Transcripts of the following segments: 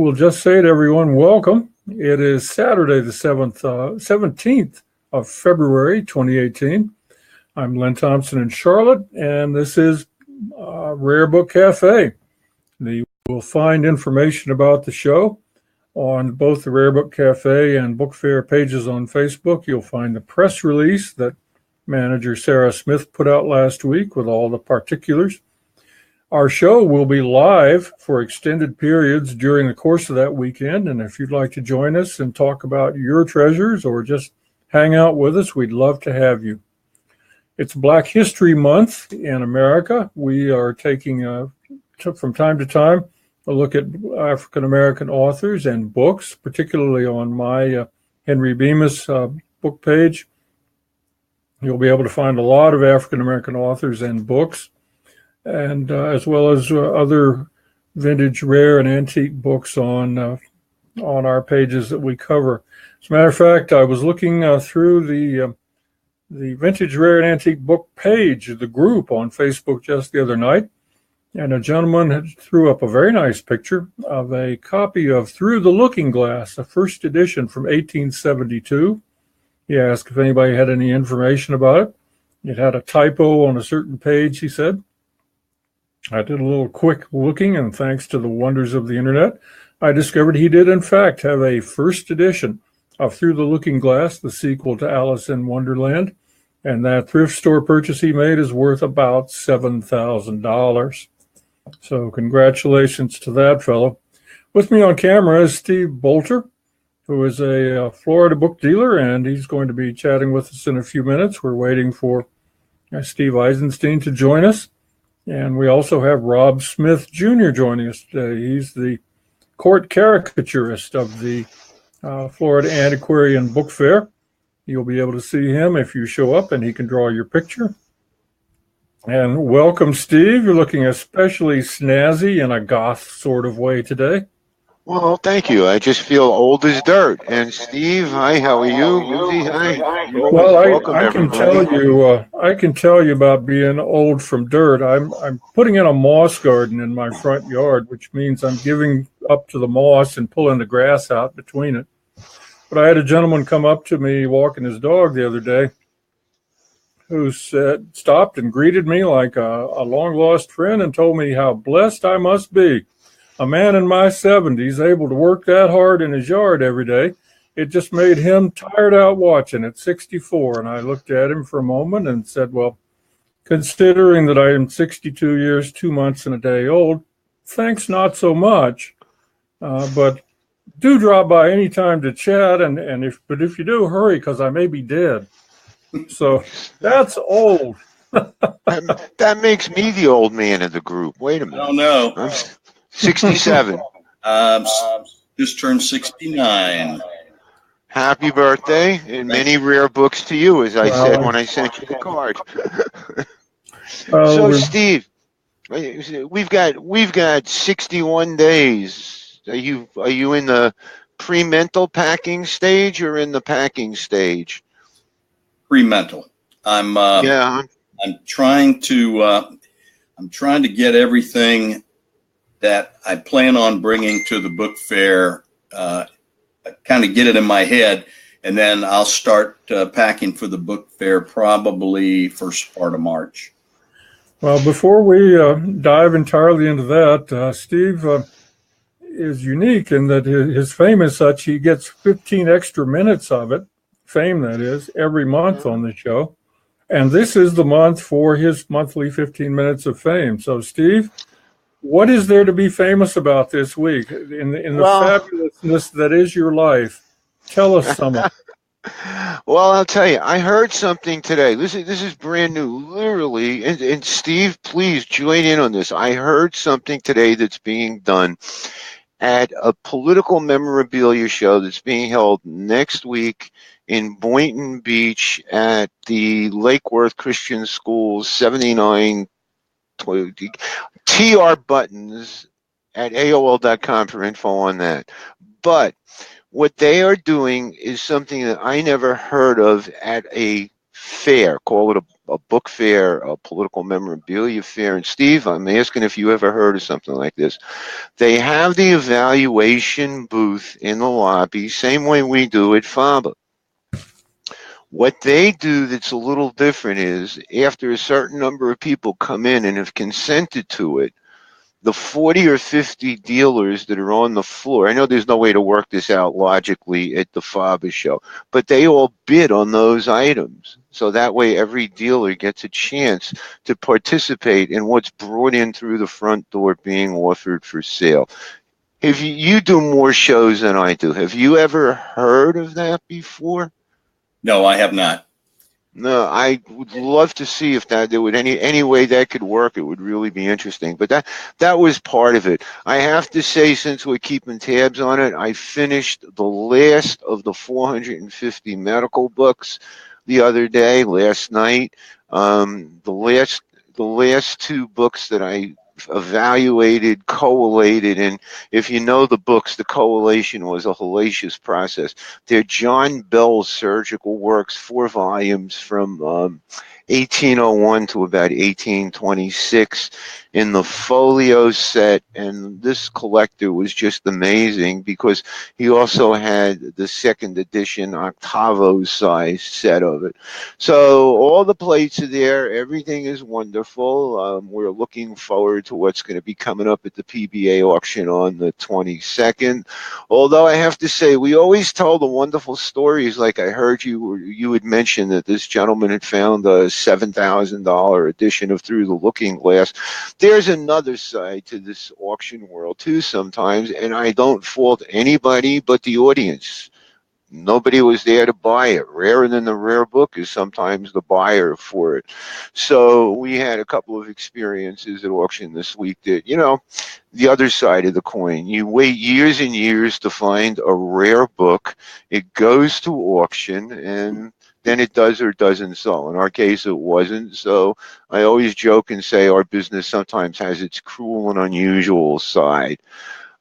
We'll just say to everyone, welcome. It is Saturday, the 17th of February, 2018. I'm Len Thompson in Charlotte, and this is Rare Book Cafe. You will find information about the show on both the Rare Book Cafe and Book Fair pages on Facebook. You'll find the press release that manager Sarah Smith put out last week with all the particulars. Our show will be live for extended periods during the course of that weekend, and if you'd like to join us and talk about your treasures or just hang out with us, we'd love to have you. It's Black History Month in America. We are taking, from time to time, a look at African-American authors and books, particularly on my Henry Bemis book page. You'll be able to find a lot of African-American authors and books, and as well as other vintage, rare, and antique books on our pages that we cover. As a matter of fact, I was looking through the vintage, rare, and antique book page of the group on Facebook just the other night, and a gentleman threw up a very nice picture of a copy of Through the Looking Glass, a first edition from 1872. He asked if anybody had any information about it. It had a typo on a certain page, he said. I did a little quick looking, and thanks to the wonders of the internet, I discovered he did, in fact, have a first edition of Through the Looking Glass, the sequel to Alice in Wonderland, and that thrift store purchase he made is worth about $7,000. So congratulations to that fellow. With me on camera is Steve Bolter, who is a Florida book dealer, and he's going to be chatting with us in a few minutes. We're waiting for Steve Eisenstein to join us. And we also have Rob Smith Jr. joining us today. He's the court caricaturist of the Florida Antiquarian Book Fair. You'll be able to see him if you show up, and he can draw your picture. And welcome, Steve. You're looking especially snazzy in a goth sort of way today. Well, thank you. I just feel old as dirt. And Steve, hi, how are you? Lindsay, hi. Well, I can tell you about being old from dirt. I'm putting in a moss garden in my front yard, which means I'm giving up to the moss and pulling the grass out between it. But I had a gentleman come up to me walking his dog the other day who stopped and greeted me like a long-lost friend and told me how blessed I must be. A man in my 70s able to work that hard in his yard every day. It just made him tired out watching at 64. And I looked at him for a moment and said, well, considering that I am 62 years, 2 months, and a day old, thanks not so much. But do drop by any time to chat. But if you do, hurry, because I may be dead. So that's old. That makes me the old man of the group. Wait a minute. I don't know. I'm 67. Just turned 69. Happy birthday, and many rare books to you, as I said when I sent you the card. So, Steve, we've got 61 days. Are you in the pre-mental packing stage or in the packing stage? Pre-mental. I'm trying to get everything that I plan on bringing to the book fair, kind of get it in my head, and then I'll start packing for the book fair probably first part of March. Well, before we dive entirely into that, Steve is unique in that his fame is such he gets 15 extra minutes of it, fame that is, every month on the show. And this is the month for his monthly 15 minutes of fame. So, Steve, what is there to be famous about this week in the fabulousness that is your life? Tell us some of it. Well, I'll tell you, I heard something today. This is brand new, literally. And Steve, please join in on this. I heard something today that's being done at a political memorabilia show that's being held next week in Boynton Beach at the Lake Worth Christian School's 79 TR Buttons at AOL.com for info on that. But what they are doing is something that I never heard of at a fair, call it a book fair, a political memorabilia fair. And Steve, I'm asking if you ever heard of something like this. They have the evaluation booth in the lobby, same way we do at FABA. What they do that's a little different is after a certain number of people come in and have consented to it, the 40 or 50 dealers that are on the floor, I know there's no way to work this out logically at the FABA show, but they all bid on those items. So that way every dealer gets a chance to participate in what's brought in through the front door being offered for sale. If you do more shows than I do, have you ever heard of that before? No, I have not. No, I would love to see if there would any way that could work. It would really be interesting. But that was part of it. I have to say, since we're keeping tabs on it, I finished the last of the 450 medical books the other day, last night. The last two books that I evaluated, collated, and if you know the books, the collation was a hellacious process. They're John Bell's surgical works, 4 volumes from 1801 to about 1826 in the folio set, and this collector was just amazing because he also had the second edition octavo size set of it. So all the plates are there, everything is wonderful. We're looking forward to what's going to be coming up at the PBA auction on the 22nd. Although I have to say, we always tell the wonderful stories. Like I heard you had mentioned that this gentleman had found a $7,000 edition of Through the Looking Glass. There's another side to this auction world too sometimes, and I don't fault anybody but the audience. Nobody was there to buy it. Rarer than the rare book is sometimes the buyer for it. So we had a couple of experiences at auction this week that, the other side of the coin. You wait years and years to find a rare book. It goes to auction, and then it does or doesn't sell. In our case, it wasn't. So I always joke and say our business sometimes has its cruel and unusual side.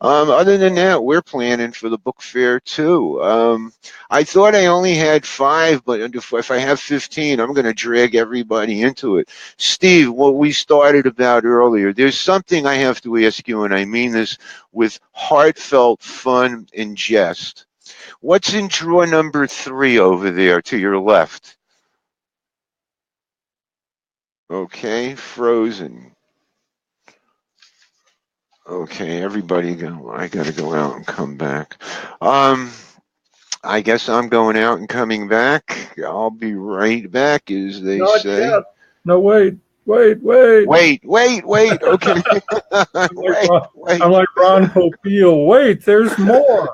Other than that, we're planning for the book fair too. I thought I only had 5, but if I have 15, I'm going to drag everybody into it. Steve, what we started about earlier, there's something I have to ask you, and I mean this with heartfelt fun and jest. What's in drawer number 3 over there to your left? Okay, Frozen. Okay, everybody go. I got to go out and come back. I guess I'm going out and coming back. I'll be right back, as they say. Yet. No, wait. Okay. I'm like Ron Popeil. Wait, there's more.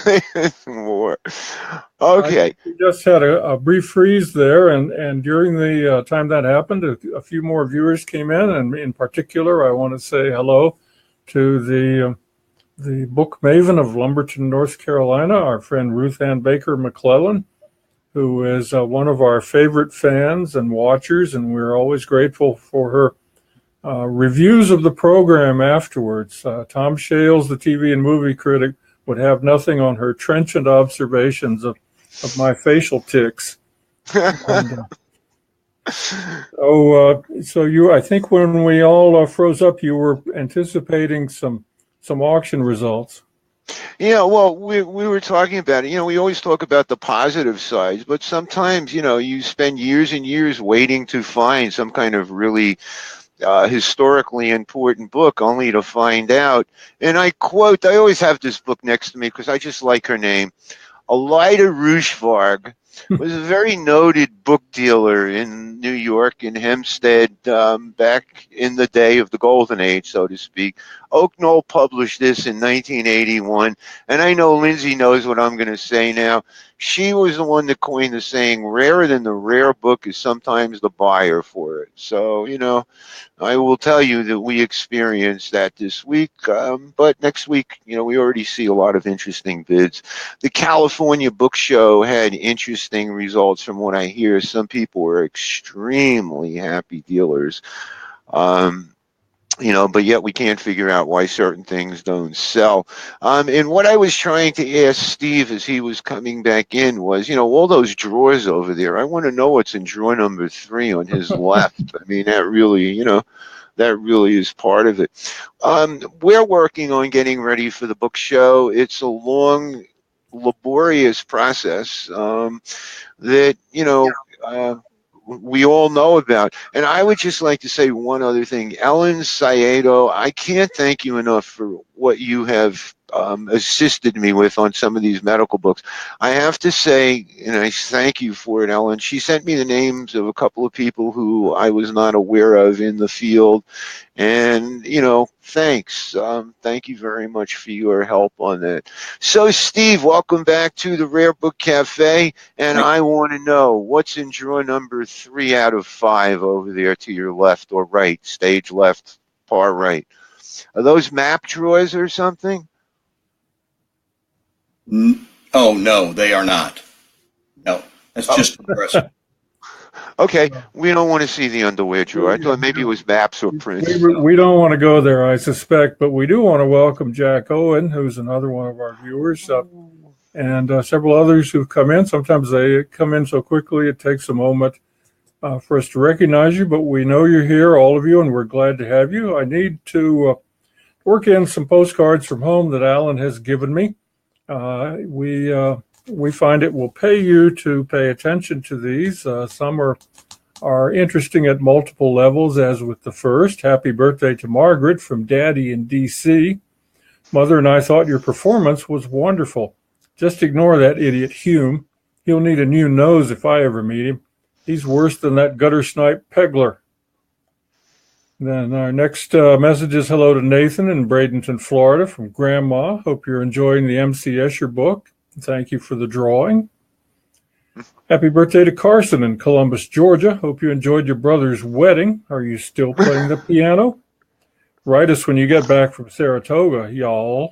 There's more. Okay. We just had a brief freeze there, and during the time that happened, a few more viewers came in, and in particular, I want to say hello to the book maven of Lumberton, North Carolina, our friend Ruth Ann Baker McClellan, who is one of our favorite fans and watchers, and we're always grateful for her reviews of the program afterwards. Tom Shales, the TV and movie critic, would have nothing on her trenchant observations of my facial tics. So I think when we all froze up, you were anticipating some auction results. Yeah, well, we were talking about it. We always talk about the positive sides, but sometimes, you spend years and years waiting to find some kind of really historically important book, only to find out. And I always have this book next to me because I just like her name. Alida Rushvarg was a very noted book dealer in New York, in Hempstead, back in the day of the Golden Age, so to speak. Oak Knoll published this in 1981, and I know Lindsay knows what I'm going to say now. She was the one that coined the saying, rarer than the rare book is sometimes the buyer for it. So, I will tell you that we experienced that this week, but next week, we already see a lot of interesting bids. The California Book Show had interesting results from what I hear. Some people were extremely happy dealers. but yet we can't figure out why certain things don't sell. And what I was trying to ask Steve as he was coming back in was, all those drawers over there, I want to know what's in drawer number 3 on his left. I mean, that really is part of it. We're working on getting ready for the book show. It's a long, laborious process that, we all know about. And I would just like to say one other thing. Ellen Saedo, I can't thank you enough for what you have assisted me with on some of these medical books. I have to say, and I thank you for it, Ellen, she sent me the names of a couple of people who I was not aware of in the field. And, thanks. Thank you very much for your help on that. So, Steve, welcome back to the Rare Book Cafe. And I want to know what's in drawer number 3 out of 5 over there to your left or right, stage left, far right. Are those map drawers or something? Oh, no, they are not. No, that's just impressive. Okay, we don't want to see the underwear drawer. I thought maybe it was maps or prints. We don't want to go there, I suspect, but we do want to welcome Jack Owen, who's another one of our viewers, and several others who've come in. Sometimes they come in so quickly it takes a moment for us to recognize you, but we know you're here, all of you, and we're glad to have you. I need to work in some postcards from home that Alan has given me. We find it will pay you to pay attention to these. Some are interesting at multiple levels, as with the first. Happy birthday to Margaret from Daddy in D.C. Mother and I thought your performance was wonderful. Just ignore that idiot Hume. He'll need a new nose if I ever meet him. He's worse than that gutter snipe Pegler. Then our next message is hello to Nathan in Bradenton, Florida from Grandma. Hope you're enjoying the M.C. Escher book. Thank you for the drawing. Happy birthday to Carson in Columbus, Georgia. Hope you enjoyed your brother's wedding. Are you still playing the piano? Write us when you get back from Saratoga, y'all.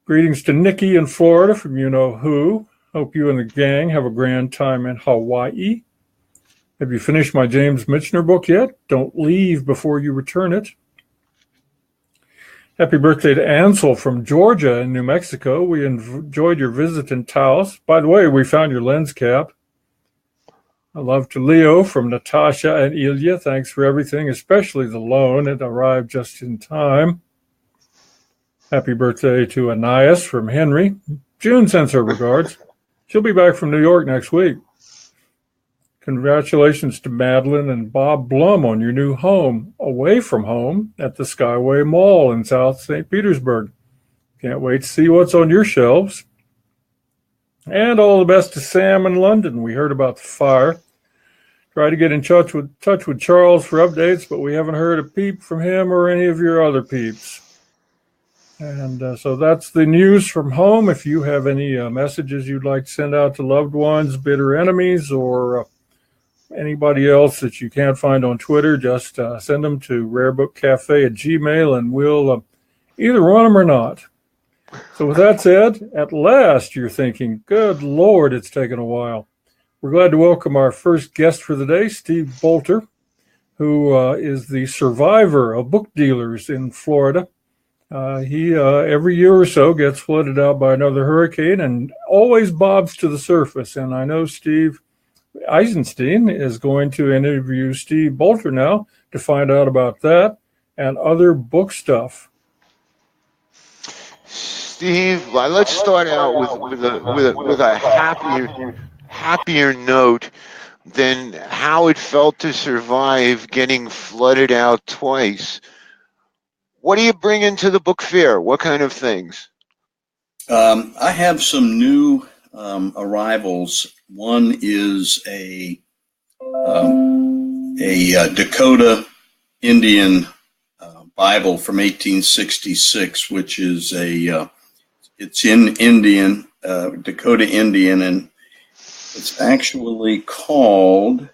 Greetings to Nikki in Florida from you-know-who. Hope you and the gang have a grand time in Hawaii. Have you finished my James Michener book yet? Don't leave before you return it. Happy birthday to Ansel from Georgia and New Mexico. We enjoyed your visit in Taos. By the way, we found your lens cap. I love to Leo from Natasha and Ilya. Thanks for everything, especially the loan. It arrived just in time. Happy birthday to Anais from Henry. June sends her regards. She'll be back from New York next week. Congratulations to Madeline and Bob Blum on your new home, away from home, at the Skyway Mall in South St. Petersburg. Can't wait to see what's on your shelves. And all the best to Sam in London. We heard about the fire. Try to get in touch with Charles for updates, but we haven't heard a peep from him or any of your other peeps. And so that's the news from home. If you have any messages you'd like to send out to loved ones, bitter enemies, or anybody else that you can't find on Twitter, just send them to rarebookcafe@gmail.com, and we'll either run them or not. So with that said, at last you're thinking, good Lord, it's taken a while. We're glad to welcome our first guest for the day, Steve Bolter, who is the survivor of book dealers in Florida. He every year or so gets flooded out by another hurricane and always bobs to the surface. And I know Steve Eisenstein is going to interview Steve Bolter now to find out about that and other book stuff. Steve, let's start out with a happier note than how it felt to survive getting flooded out twice. What do you bring into the book fair? What kind of things? I have some new arrivals. One is a Dakota Indian Bible from 1866, which is it's in Indian, Dakota Indian, and it's actually called,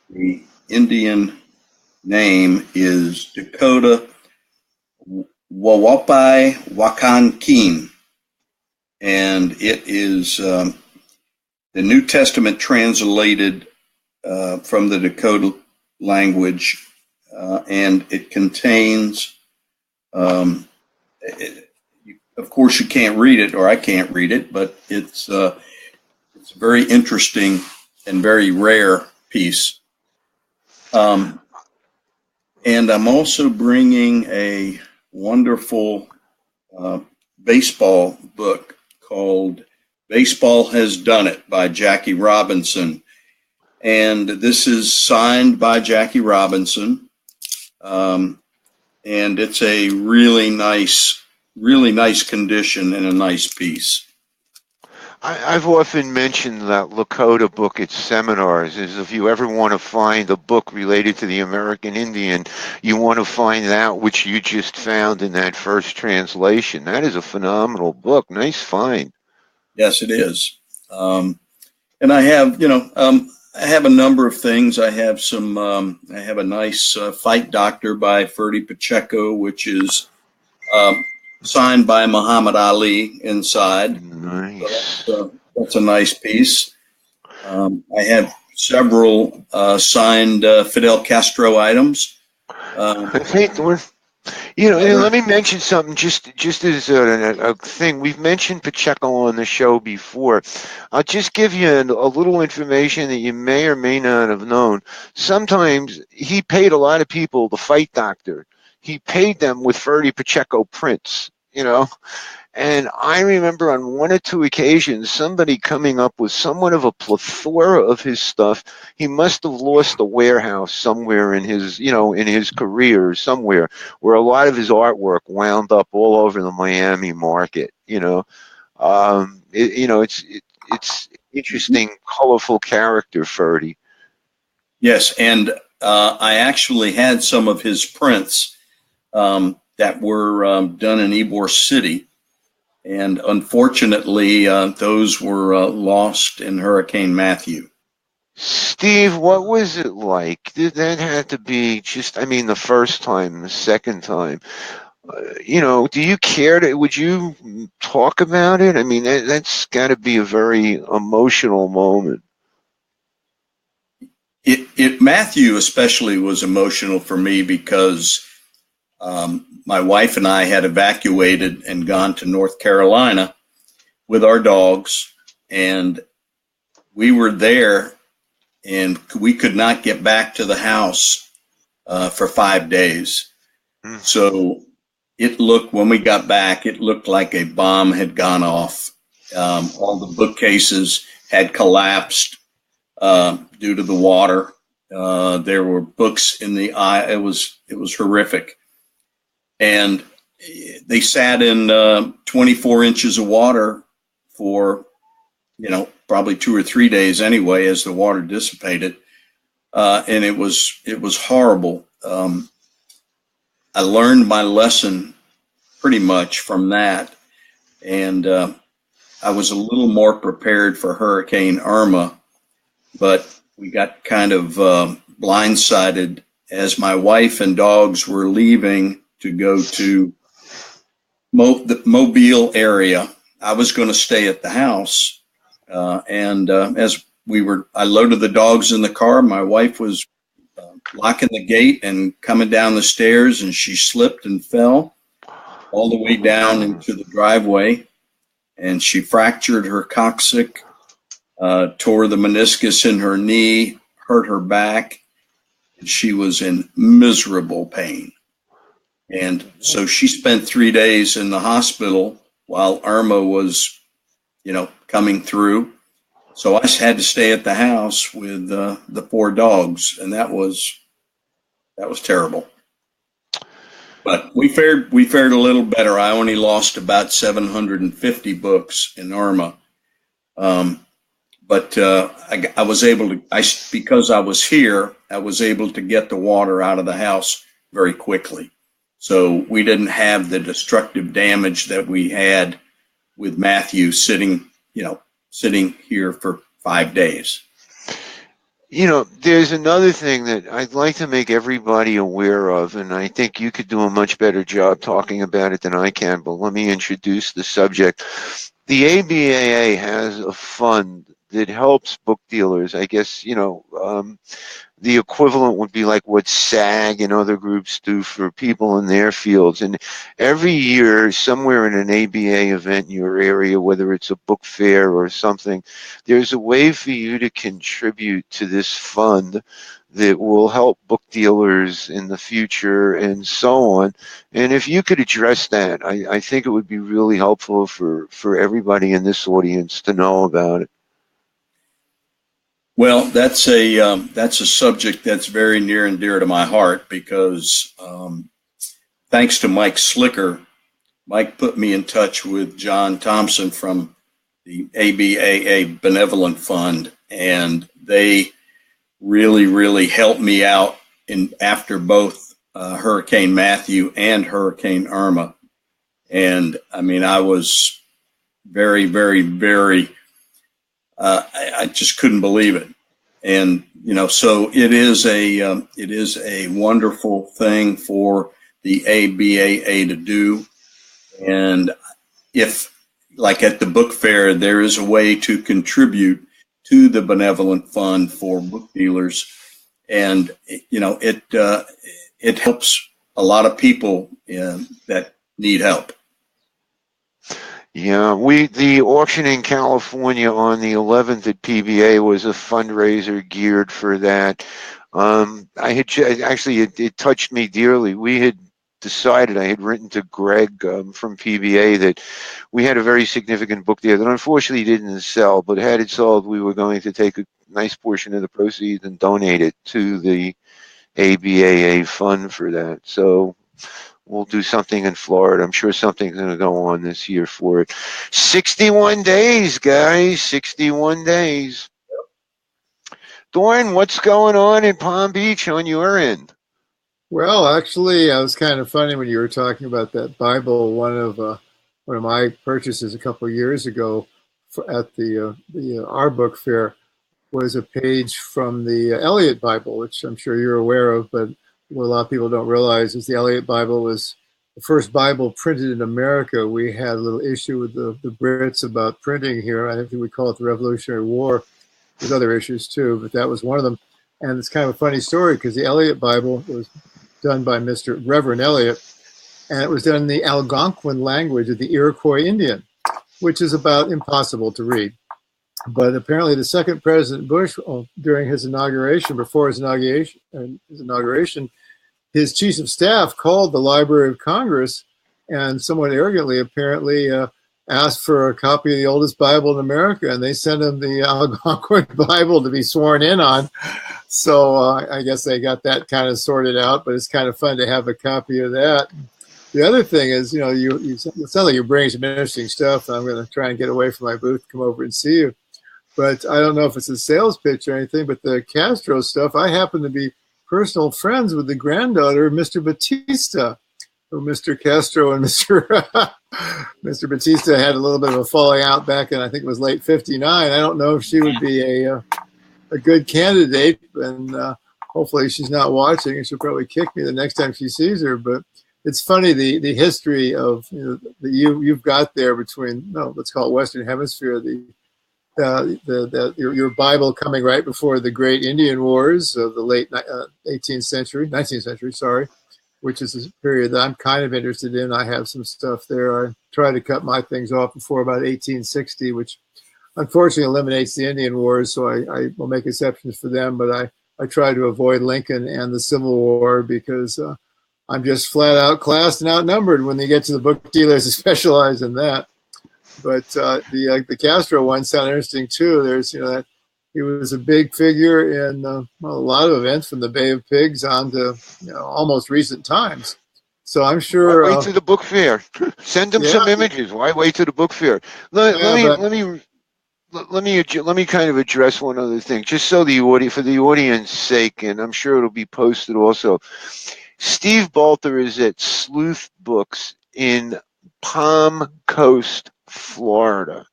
the Indian name is Dakota Wawapai Wakankin. And it is the New Testament translated from the Dakota language, and it contains, of course you can't read it, or I can't read it, but it's a very interesting and very rare piece. And I'm also bringing a wonderful baseball book called Baseball Has Done It by Jackie Robinson. And this is signed by Jackie Robinson. And it's a really nice condition and a nice piece. I've often mentioned that Lakota book at seminars. Is if you ever want to find a book related to the American Indian, you want to find that which you just found in that first translation. That is a phenomenal book. Nice find. Yes, it is. And I have, I have a number of things. I have I have a nice Fight Doctor by Ferdy Pacheco, which is signed by Muhammad Ali inside. Nice. So that's a nice piece. I have several signed Fidel Castro items. Let me mention something just as a thing. We've mentioned Pacheco on the show before. I'll just give you a little information that you may or may not have known. Sometimes he paid a lot of people, the Fight Doctor. He paid them with Ferdy Pacheco prints, And I remember on one or two occasions, somebody coming up with somewhat of a plethora of his stuff. He must have lost a warehouse somewhere in his, in his career somewhere, where a lot of his artwork wound up all over the Miami market. It's interesting, colorful character, Ferdy. Yes, and I actually had some of his prints that were done in Ybor City. And unfortunately, those were lost in Hurricane Matthew. Steve, what was it like? Did that have to be the first time, the second time? Do you care would you talk about it? That's got to be a very emotional moment. Matthew especially was emotional for me because my wife and I had evacuated and gone to North Carolina with our dogs, and we were there, and we could not get back to the house for 5 days. So when we got back, it looked like a bomb had gone off. All the bookcases had collapsed due to the water. There were books in the eye. It was horrific. And they sat in 24 inches of water for, probably 2 or 3 days anyway, as the water dissipated. And it was horrible. I learned my lesson pretty much from that. And I was a little more prepared for Hurricane Irma, but we got kind of blindsided as my wife and dogs were leaving to go to the Mobile area. I was going to stay at the house. And as I loaded the dogs in the car, my wife was locking the gate and coming down the stairs, and she slipped and fell all the way down into the driveway. And she fractured her coccyx, tore the meniscus in her knee, hurt her back. And she was in miserable pain. And so she spent 3 days in the hospital while Irma was, coming through. So I had to stay at the house with the 4 dogs, and that was terrible. But we fared a little better. I only lost about 750 books in Irma, but I was able to. Because I was here, I was able to get the water out of the house very quickly. So we didn't have the destructive damage that we had with Matthew sitting here for 5 days. There's another thing that I'd like to make everybody aware of, and I think you could do a much better job talking about it than I can, but let me introduce the subject. The ABAA has a fund that helps book dealers. I guess, the equivalent would be like what SAG and other groups do for people in their fields. And every year, somewhere in an ABA event in your area, whether it's a book fair or something, there's a way for you to contribute to this fund that will help book dealers in the future and so on. And if you could address that, I think it would be really helpful for everybody in this audience to know about it. Well, that's a subject that's very near and dear to my heart because thanks to Mike Slicker, Mike put me in touch with John Thompson from the ABAA Benevolent Fund, and they really, really helped me out after both Hurricane Matthew and Hurricane Irma. And I mean, I was very, very, very I just couldn't believe it. And, so it is a wonderful thing for the ABAA to do. And if, like at the book fair, there is a way to contribute to the benevolent fund for book dealers. And, it helps a lot of people that need help. Yeah, the auction in California on the 11th at PBA was a fundraiser geared for that. It touched me dearly. We had decided, I had written to Greg from PBA that we had a very significant book there that unfortunately didn't sell, but had it sold, we were going to take a nice portion of the proceeds and donate it to the ABAA fund for that. So we'll do something in Florida. I'm sure something's going to go on this year for it. 61 days, guys. 61 days. Thorne, what's going on in Palm Beach on your end? Well, actually, it was kind of funny when you were talking about that Bible. One of my purchases a couple of years ago at the our book fair was a page from the Eliot Bible, which I'm sure you're aware of, but what a lot of people don't realize is the Eliot Bible was the first Bible printed in America. We had a little issue with the Brits about printing here. I think we call it the Revolutionary War. There's other issues too, but that was one of them. And it's kind of a funny story because the Eliot Bible was done by Mr. Reverend Eliot, and it was done in the Algonquin language of the Iroquois Indian, which is about impossible to read. But apparently the second President Bush, during his inauguration, before his inauguration, his chief of staff called the Library of Congress and somewhat arrogantly apparently asked for a copy of the oldest Bible in America, and they sent him the Algonquin Bible to be sworn in on. So I guess they got that kind of sorted out, but it's kind of fun to have a copy of that. The other thing is, it sounds like you're bringing some interesting stuff. I'm going to try and get away from my booth, come over and see you. But I don't know if it's a sales pitch or anything, but the Castro stuff, I happen to be personal friends with the granddaughter of Mr. Batista. So Mr. Castro and Mr. Batista had a little bit of a falling out back in, I think it was late 59. I don't know if she would be a good candidate, and hopefully she's not watching, and she'll probably kick me the next time she sees her. But it's funny, the history of that you've got there between, let's call it Western Hemisphere, your Bible coming right before the great Indian Wars of the late 19th century, which is a period that I'm kind of interested in. I have some stuff there. I try to cut my things off before about 1860, which unfortunately eliminates the Indian Wars, so I will make exceptions for them, but I try to avoid Lincoln and the Civil War because I'm just flat out classed and outnumbered when they get to the book dealers who specialize in that. But the Castro one sounded interesting too. There's that he was a big figure in a lot of events from the Bay of Pigs on to almost recent times. So I'm sure. Wait to the book fair. Send them some images. Why wait to the book fair? Let me kind of address one other thing, just so for the audience sake, and I'm sure it'll be posted also. Steve Bolter is at Sleuth Books in Palm Coast, Florida.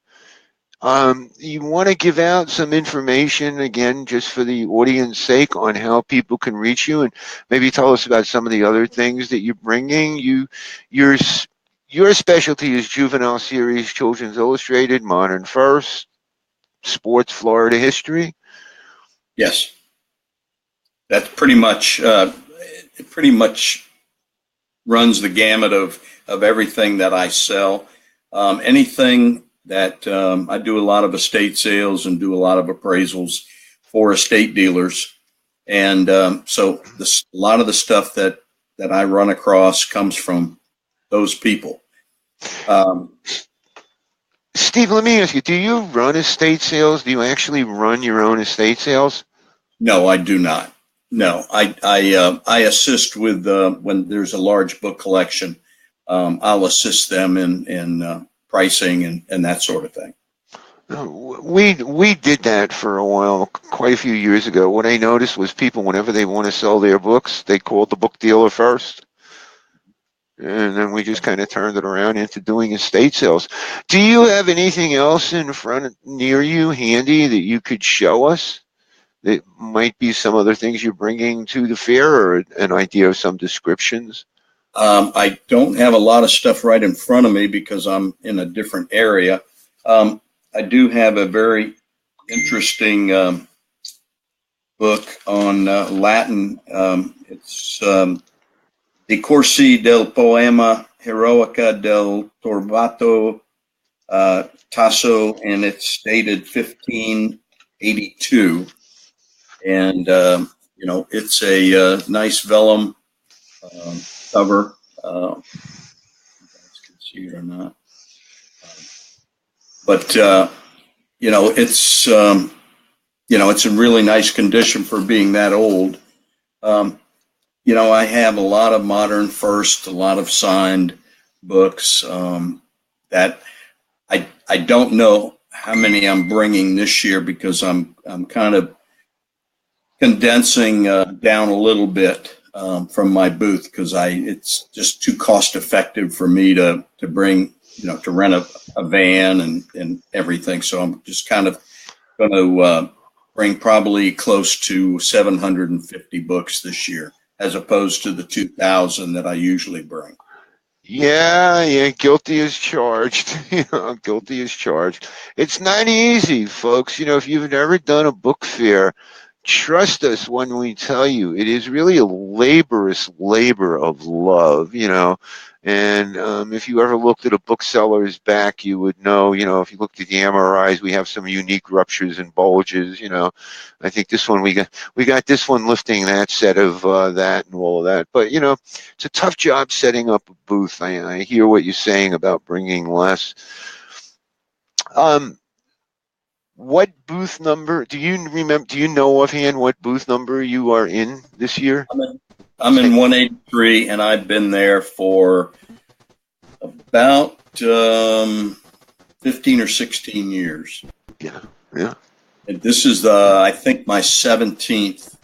You want to give out some information again, just for the audience sake, on how people can reach you, and maybe tell us about some of the other things that you're bringing. Your specialty is juvenile series, Children's Illustrated, Modern First. sports Florida history? Yes. That's pretty much, it pretty much runs the gamut of everything that I sell. Anything that I do a lot of estate sales and do a lot of appraisals for estate dealers. And so a lot of the stuff that I run across comes from those people. Steve, let me ask you, do you run estate sales? Do you actually run your own estate sales? No, I do not. No, I assist with when there's a large book collection. I'll assist them in pricing and that sort of thing. We did that for a while, quite a few years ago. What I noticed was people, whenever they want to sell their books, they called the book dealer first. And then we just kind of turned it around into doing estate sales. Do you have anything else in front near you, handy, that you could show us? That might be some other things you're bringing to the fair, or an idea of some descriptions? I don't have a lot of stuff right in front of me because I'm in a different area. I do have a very interesting book on Latin. It's De Corsi del Poema Heroica del Torbato Tasso, and it's dated 1582. And, it's a nice vellum cover. You guys can see it or not. But, it's in really nice condition for being that old. I have a lot of modern first, a lot of signed books that I don't know how many I'm bringing this year because I'm kind of condensing down a little bit from my booth because it's just too cost effective for me to bring, to rent a van and everything. So I'm just kind of going to bring probably close to 750 books this year, as opposed to the 2,000 that I usually bring. Yeah, guilty as charged. Guilty as charged. It's not easy, folks. If you've never done a book fair, trust us when we tell you it is really a laborious labor of love, And if you ever looked at a bookseller's back, you would know, if you looked at the MRIs, we have some unique ruptures and bulges, I think this one, we got this one lifting that set of that and all of that. But, it's a tough job setting up a booth. I hear what you're saying about bringing less. What booth number, do you know offhand what booth number you are in this year? I'm in 183, and I've been there for about 15 or 16 years. Yeah. And this is I think my 17th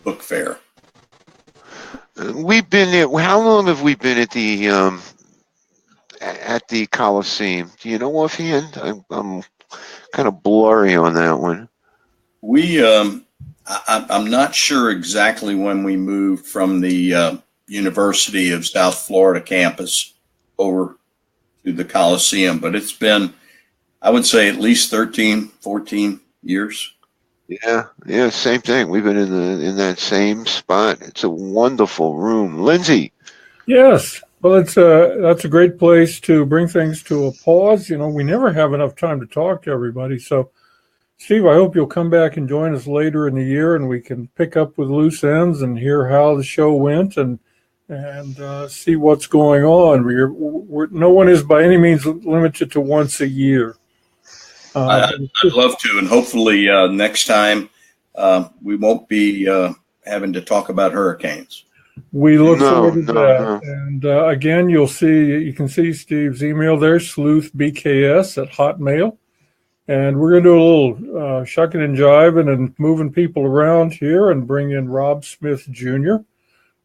book fair. We've been there. How long have we been at the Coliseum? Do you know offhand? I'm kind of blurry on that one. I'm not sure exactly when we moved from the University of South Florida campus over to the Coliseum, but it's been, I would say, at least 13, 14 years. Yeah, same thing. We've been in that same spot. It's a wonderful room. Lindsay. Yes. Well, that's a great place to bring things to a pause. We never have enough time to talk to everybody. So, Steve, I hope you'll come back and join us later in the year, and we can pick up with loose ends and hear how the show went and see what's going on. No one is by any means limited to once a year. I'd love to, and hopefully next time we won't be having to talk about hurricanes. We look forward to that. And again, you can see Steve's email there, sleuthbks@hotmail. And we're going to do a little shucking and jiving and moving people around here and bring in Rob Smith Jr.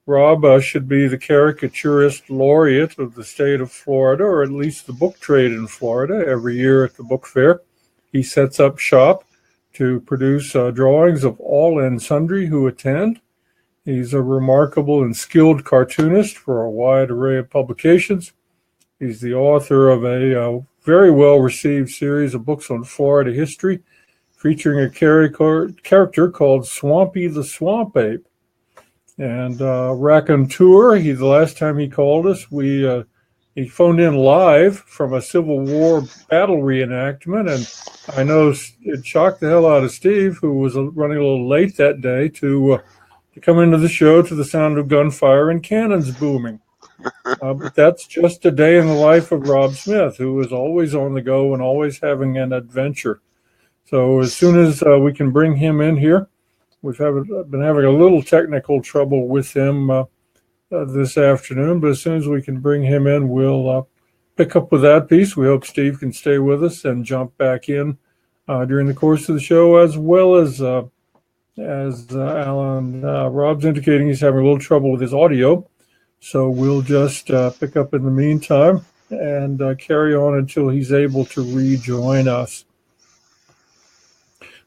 Rob should be the caricaturist laureate of the state of Florida, or at least the book trade in Florida, every year at the book fair. He sets up shop to produce drawings of all and sundry who attend. He's a remarkable and skilled cartoonist for a wide array of publications. He's the author of a very well-received series of books on Florida history, featuring a character called Swampy the Swamp Ape. And Raconteur, the last time he called us, he phoned in live from a Civil War battle reenactment, and I know it shocked the hell out of Steve, who was running a little late that day, to come into the show to the sound of gunfire and cannons booming. But that's just a day in the life of Rob Smith, who is always on the go and always having an adventure. So as soon as we can bring him in here, we've been having a little technical trouble with him this afternoon, but as soon as we can bring him in, we'll pick up with that piece. We hope Steve can stay with us and jump back in during the course of the show, as well as Alan Rob's indicating he's having a little trouble with his audio. So we'll just pick up in the meantime and carry on until he's able to rejoin us.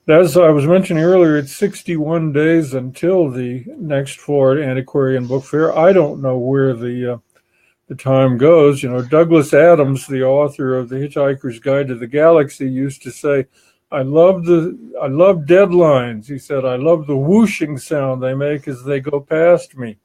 As I was mentioning earlier, it's 61 days until the next Florida Antiquarian Book Fair. I don't know where the time goes. You know, Douglas Adams, the author of The Hitchhiker's Guide to the Galaxy, used to say, I love deadlines. He said, I love the whooshing sound they make as they go past me.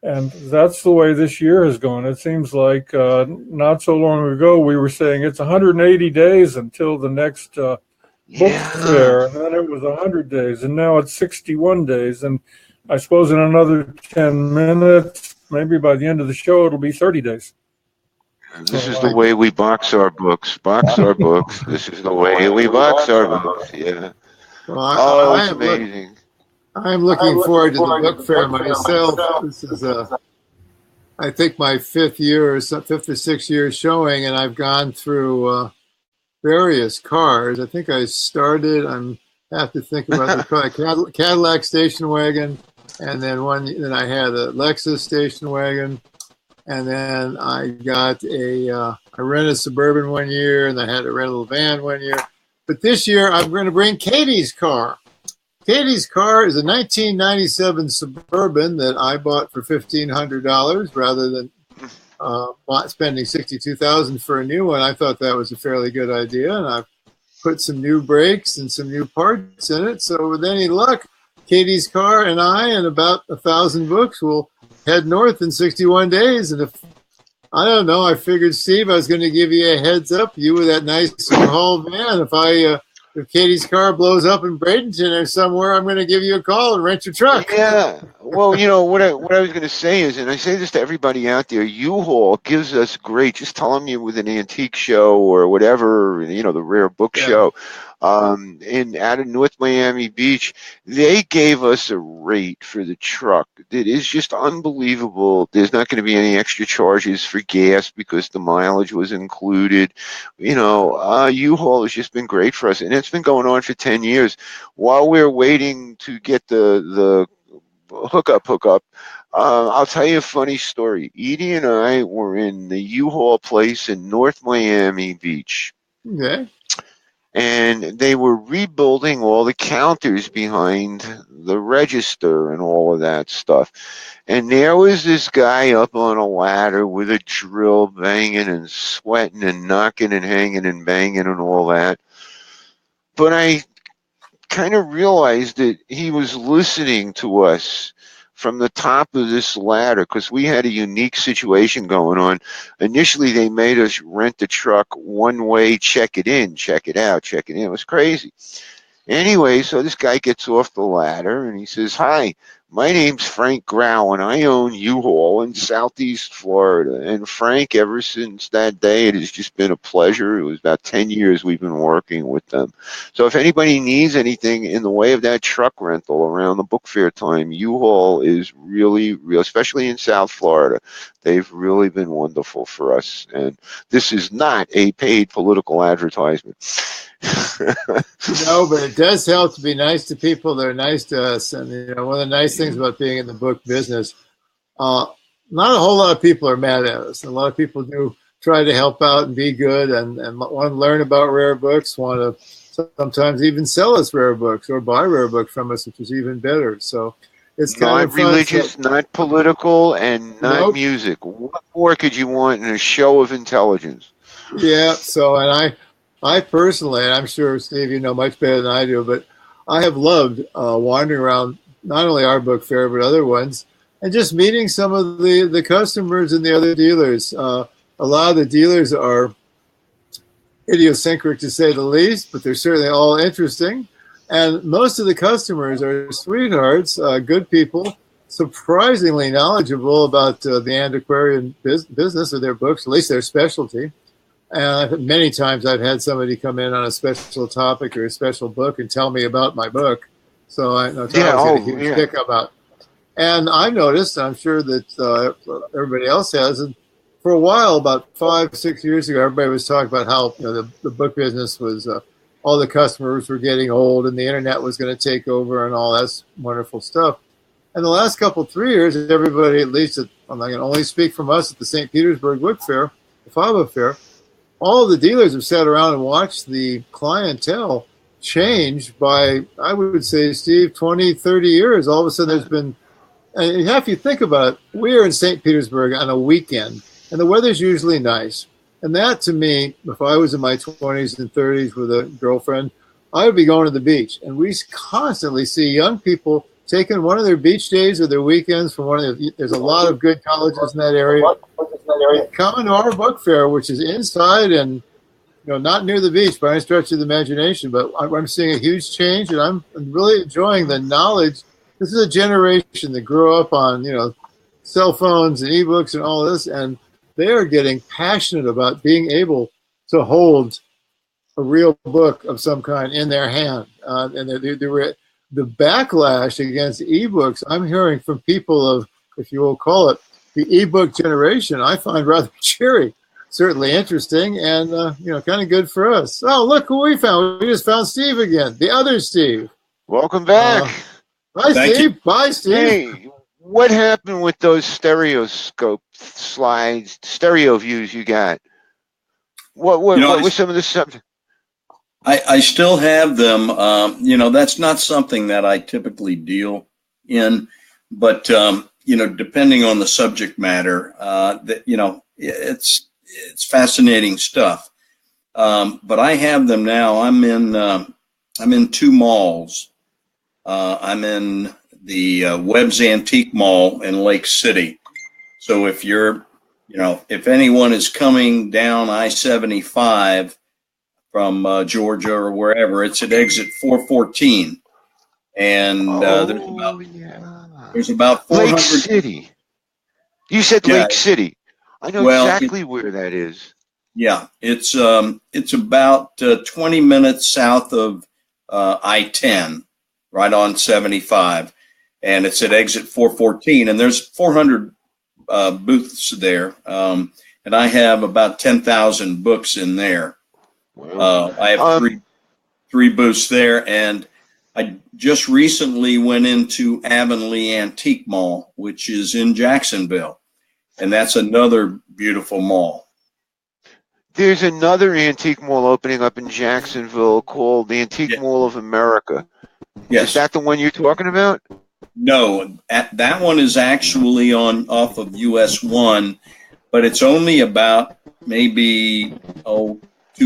And that's the way this year has gone. It seems like not so long ago we were saying it's 180 days until the next book fair, and then it was 100 days, and now it's 61 days. And I suppose in another 10 minutes, maybe by the end of the show, it'll be 30 days. This is the way we box our books. Box our books. This is the way we box our books. Yeah. Well, it's amazing. I'm looking forward to the book fair myself. This is, I think, my fifth or sixth year showing, and I've gone through various cars. I think I started, I have to think about the car, Cadillac station wagon, and then I had a Lexus station wagon, and then I got I rented a Suburban one year, and I had a rental van one year. But this year, I'm going to bring Katie's car. Katie's car is a 1997 Suburban that I bought for $1,500 rather than spending $62,000 for a new one. I thought that was a fairly good idea, and I've put some new brakes and some new parts in it. So with any luck, Katie's car and I and about 1,000 books will head north in 61 days. And if I don't know, I figured, Steve, I was going to give you a heads up. You with that nice U-Haul van. If Katie's car blows up in Bradenton or somewhere, I'm going to give you a call and rent your truck. Yeah. Well, you know, what I was going to say is, and I say this to everybody out there, U-Haul gives us great, just tell them you're with an antique show or whatever, you know, the rare book show. Out of North Miami Beach, they gave us a rate for the truck that is just unbelievable. There's not going to be any extra charges for gas because the mileage was included. You know, U-Haul has just been great for us, and it's been going on for 10 years. While we're waiting to get the hookup, I'll tell you a funny story. Edie and I were in the U-Haul place in North Miami Beach. Okay. And they were rebuilding all the counters behind the register and all of that stuff. And there was this guy up on a ladder with a drill banging and sweating and knocking and hanging and banging and all that. But I kind of realized that he was listening to us from the top of this ladder because we had a unique situation going on. Initially, they made us rent the truck one way, check it in, check it out, check it in. It was crazy. Anyway, so this guy gets off the ladder and he says, hi, my name's Frank Grau and I own U-Haul in Southeast Florida. And Frank, ever since that day, it has just been a pleasure. It was about 10 years we've been working with them. So if anybody needs anything in the way of that truck rental around the book fair time, U-Haul is really, especially in South Florida, they've really been wonderful for us. And this is not a paid political advertisement. No, but it does help to be nice to people that are nice to us. And you know, one of the nice things about being in the book business, not a whole lot of people are mad at us. A lot of people do try to help out and be good and want to learn about rare books, want to sometimes even sell us rare books or buy rare books from us, which is even better. So it's kind of not religious, not political, and not music. What more could you want in a show of intelligence? Yeah. So, and I personally, and I'm sure Steve, you know much better than I do, but I have loved wandering around not only our book fair but other ones, and just meeting some of the customers and the other dealers. A lot of the dealers are idiosyncratic to say the least, but they're certainly all interesting. And most of the customers are sweethearts, good people, surprisingly knowledgeable about the antiquarian business of their books, at least their specialty. And many times I've had somebody come in on a special topic or a special book and tell me about my book. So I always get a huge kick about. And I've noticed, I'm sure that everybody else has, and for a while, about 5-6 years ago, everybody was talking about how the book business was, all the customers were getting old and the internet was going to take over and all that wonderful stuff. And the last 3 years, everybody, at least I'm not going to only speak from us at the St. Petersburg Book Fair, the FABA Fair, all the dealers have sat around and watched the clientele change by, I would say, Steve, 20, 30 years. All of a sudden there's been, and if you think about it, we're in St. Petersburg on a weekend, and the weather's usually nice. And that, to me, if I was in my 20s and 30s with a girlfriend, I would be going to the beach. And we constantly see young people taking one of their beach days or their weekends from there's a lot of good colleges in that area, coming to our book fair, which is inside and not near the beach by any stretch of the imagination. But I'm seeing a huge change, and I'm really enjoying the knowledge. This is a generation that grew up on cell phones and ebooks and all this, and they are getting passionate about being able to hold a real book of some kind in their hand. And the backlash against ebooks I'm hearing from people of, if you will call it, the ebook generation, I find rather cheery, certainly interesting, and kind of good for us. Oh, look who we found. We just found Steve again, the other Steve. Welcome back. Bye, Steve. Bye, Steve. Hey, what happened with those stereoscope slides, stereo views you got? What was some of the stuff? I still have them. That's not something that I typically deal in, but depending on the subject matter, it's fascinating stuff. But I have them now. I'm in two malls. I'm in the Webb's Antique Mall in Lake City. So if if anyone is coming down I-75 from Georgia or wherever, it's at exit 414. And there's about 400. Lake City. You said Lake City. I know exactly where that is. Yeah, it's about 20 minutes south of I-10, right on 75, and it's at exit 414. And there's 400 booths there, and I have about 10,000 books in there. Wow. I have three booths there, and I just recently went into Avonlea Antique Mall, which is in Jacksonville, and that's another beautiful mall. There's another antique mall opening up in Jacksonville called the Antique Mall of America. Yes. Is that the one you're talking about? No, that one is actually off of US 1, but it's only about maybe 2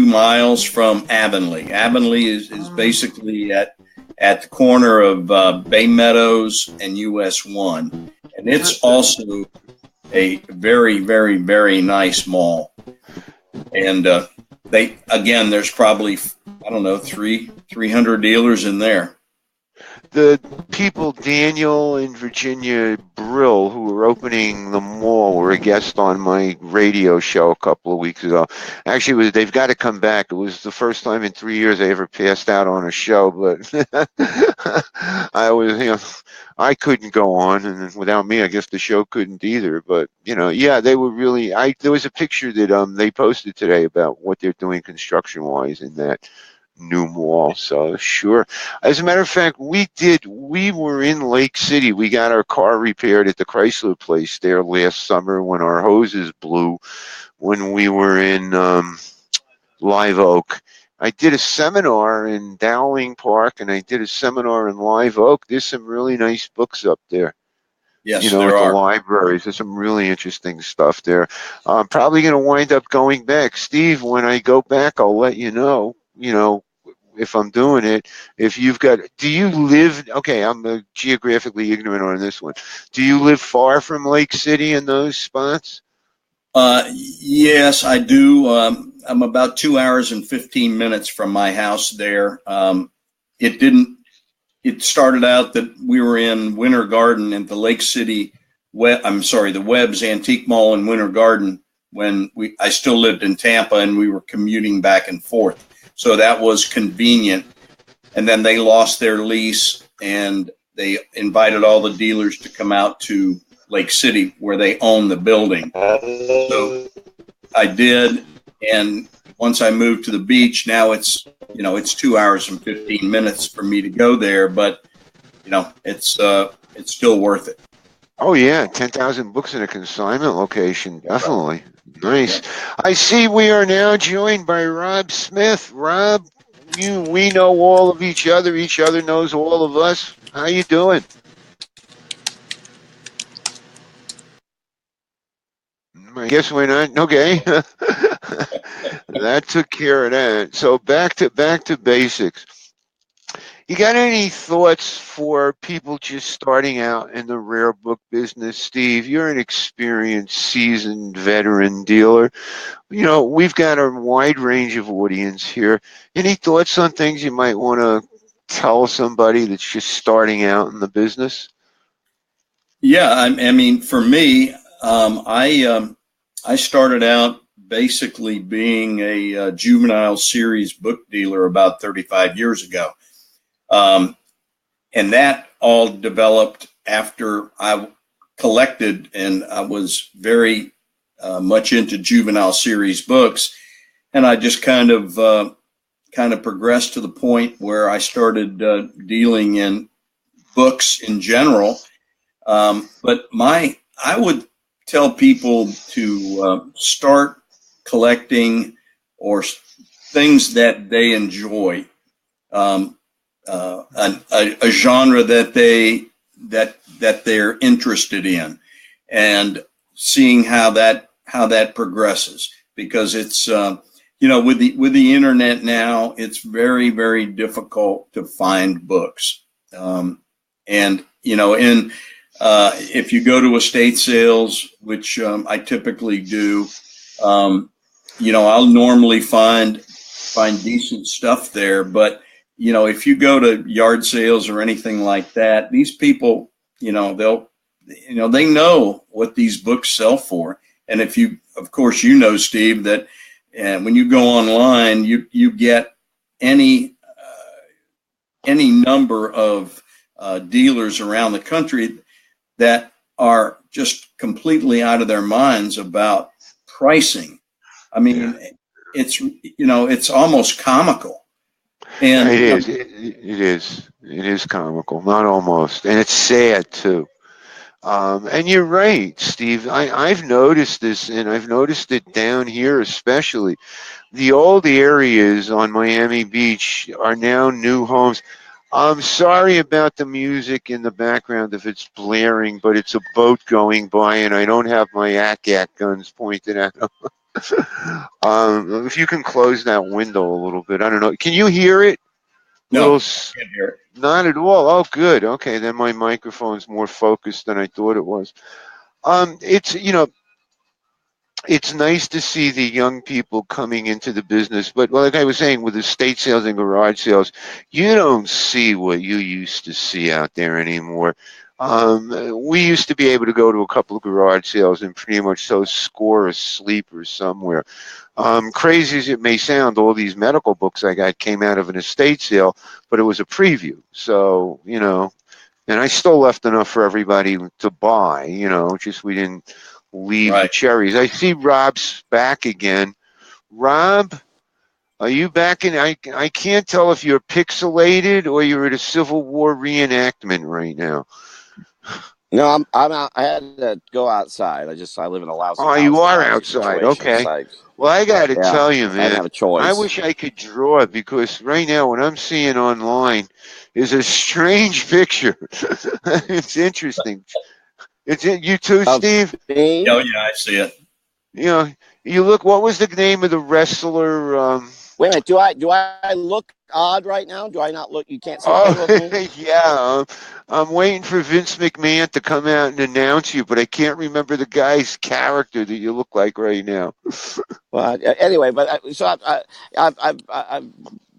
miles from Avonlea. Avonlea is basically at the corner of Bay Meadows and US 1, and it's also a very, very, very nice mall. And there's probably 300 dealers in there. The people, Daniel and Virginia Brill, who were opening the mall, were a guest on my radio show a couple of weeks ago. Actually, they've got to come back. It was the first time in 3 years I ever passed out on a show, but I couldn't go on, and without me, I guess the show couldn't either. But they were really. There was a picture that they posted today about what they're doing construction-wise in that new mall. So sure. As a matter of fact, we were in Lake City. We got our car repaired at the Chrysler place there last summer when our hoses blew when we were in Live Oak. I did a seminar in Dowling Park and I did a seminar in Live Oak. There's some really nice books up there. Yes, you know, there at the are. libraries. There's some really interesting stuff there. I'm probably going to wind up going back. Steve, when I go back, I'll let you know, if I'm doing it. If you've got, do you live, okay, I'm geographically ignorant on this one. Do you live far from Lake City in those spots? Yes, I do. I'm about 2 hours and 15 minutes from my house there. It started out that we were in Winter Garden at the Lake City, the Webb's Antique Mall in Winter Garden when I still lived in Tampa and we were commuting back and forth. So that was convenient. And then they lost their lease and they invited all the dealers to come out to Lake City where they own the building. So I did. And once I moved to the beach, now it's 2 hours and 15 minutes for me to go there, but it's still worth it. Oh yeah, 10,000 books in a consignment location, definitely. Nice. I see we are now joined by Rob Smith. Rob, we know all of each other knows all of us. How you doing? I guess we're not. Okay. That took care of that. So back to basics. You got any thoughts for people just starting out in the rare book business, Steve? You're an experienced, seasoned veteran dealer. We've got a wide range of audience here. Any thoughts on things you might want to tell somebody that's just starting out in the business? Yeah, I mean, for me, I started out basically being a juvenile series book dealer about 35 years ago. And that all developed after I collected, and I was very much into juvenile series books. And I just kind of progressed to the point where I started dealing in books in general. But I would tell people to start collecting or things that they enjoy. A genre that they're interested in, and seeing how that progresses, because it's with the internet now, it's very, very difficult to find books, and if you go to estate sales, which I typically do, I'll normally find decent stuff there, but if you go to yard sales or anything like that, these people, they know what these books sell for. And of course, Steve, that when you go online, you get any number of dealers around the country that are just completely out of their minds about pricing. I mean, it's almost comical. And it is comical, not almost, and it's sad too. And you're right, Steve. I've noticed this, and I've noticed it down here especially. The old areas on Miami Beach are now new homes. I'm sorry about the music in the background if it's blaring, but it's a boat going by, and I don't have my ACAT guns pointed at them. If you can close that window a little bit, I don't know. Can you hear it? No, I can't hear it. Not at all. Oh, good. Okay, then my microphone's more focused than I thought it was. It's nice to see the young people coming into the business, but like I was saying, with estate sales and garage sales, you don't see what you used to see out there anymore. We used to be able to go to a couple of garage sales and pretty much score a sleeper somewhere. Crazy as it may sound, all these medical books I got came out of an estate sale, but it was a preview. So, and I still left enough for everybody to buy, just we didn't leave the cherries. I see Rob's back again. Rob, are you back in? I can't tell if you're pixelated or you're at a Civil War reenactment right now. No, I'm out. I had to go outside. I live in a lousy house. Oh, you are outside. Okay. Well, I got to tell you, man. I have a choice. I wish I could draw it, because right now what I'm seeing online is a strange picture. It's interesting. It's it. You too, Steve? Me? Oh, yeah, I see it. You know, you look, what was the name of the wrestler? Wait a minute. Do I look odd right now? Do I not look? You can't see a Oh, photo of me? yeah. I'm waiting for Vince McMahon to come out and announce you, but I can't remember the guy's character that you look like right now. Well, anyway, but I've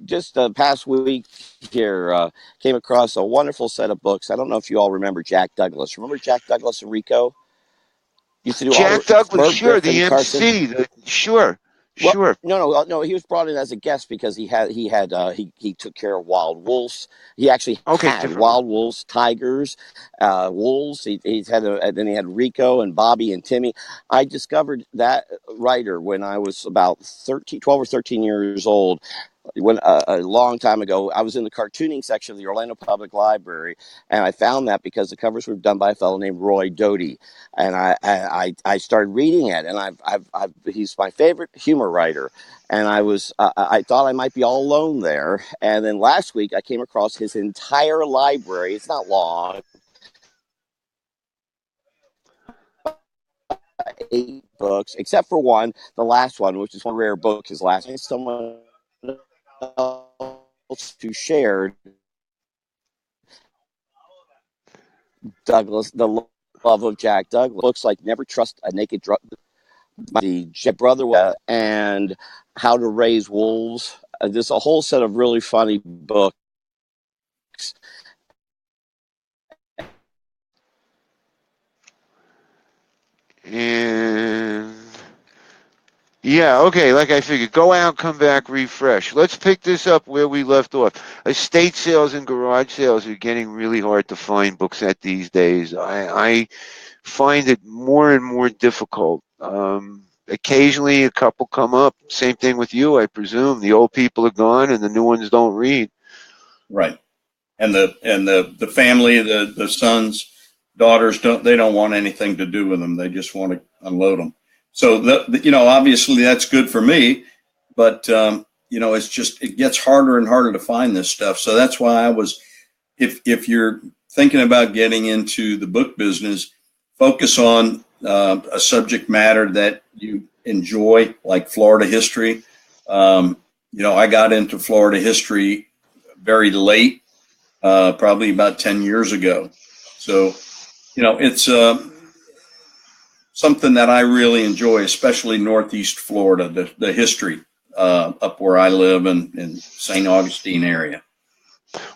just the past week here came across a wonderful set of books. I don't know if you all remember Jack Douglas. Remember Jack Douglas and Rico? Used to do Jack all Douglas, Merv sure, Griffin, the Carson. MC, sure. Well, Sure. no. He was brought in as a guest because he took care of wild wolves. He actually Okay, had different. wild wolves, tigers, wolves. He's had then he had Rico and Bobby and Timmy. I discovered that writer when I was about 12 or 13 years old. When a long time ago, I was in the cartooning section of the Orlando Public Library, and I found that because the covers were done by a fellow named Roy Doty, and I started reading it, and he's my favorite humor writer, and I thought I might be all alone there, and then last week I came across his entire library. It's not long. 8 books, except for one, the last one, which is one rare book. His last name, someone else who shared Douglas, the love of Jack Douglas. Books like Never Trust a Naked the Brother and How to Raise Wolves. There's a whole set of really funny books. And yeah, okay, like I figured, go out, come back, refresh. Let's pick this up where we left off. Estate sales and garage sales are getting really hard to find books at these days. I find it more and more difficult. Occasionally a couple come up. Same thing with you, I presume. The old people are gone and the new ones don't read. Right. And the family, the sons, daughters don't want anything to do with them. They just want to unload them. So obviously that's good for me, but it gets harder and harder to find this stuff. So that's why if you're thinking about getting into the book business, focus on a subject matter that you enjoy, like Florida history. I got into Florida history very late, probably about 10 years ago. So, it's something that I really enjoy, especially Northeast Florida, the history up where I live in St. Augustine area.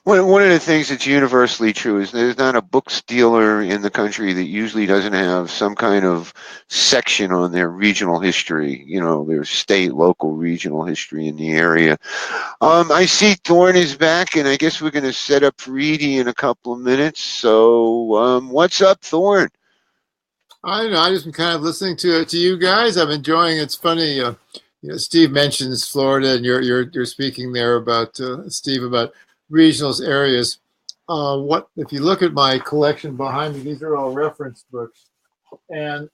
One of the things that's universally true is there's not a book dealer in the country that usually doesn't have some kind of section on their regional history, their state, local, regional history in the area. I see Thorne is back, and I guess we're going to set up for Edie in a couple of minutes. So what's up, Thorne? I don't know. I just been kind of listening to you guys. I'm enjoying it. It's funny. Steve mentions Florida, and you're speaking there about Steve about regional areas. What if you look at my collection behind me? These are all reference books, and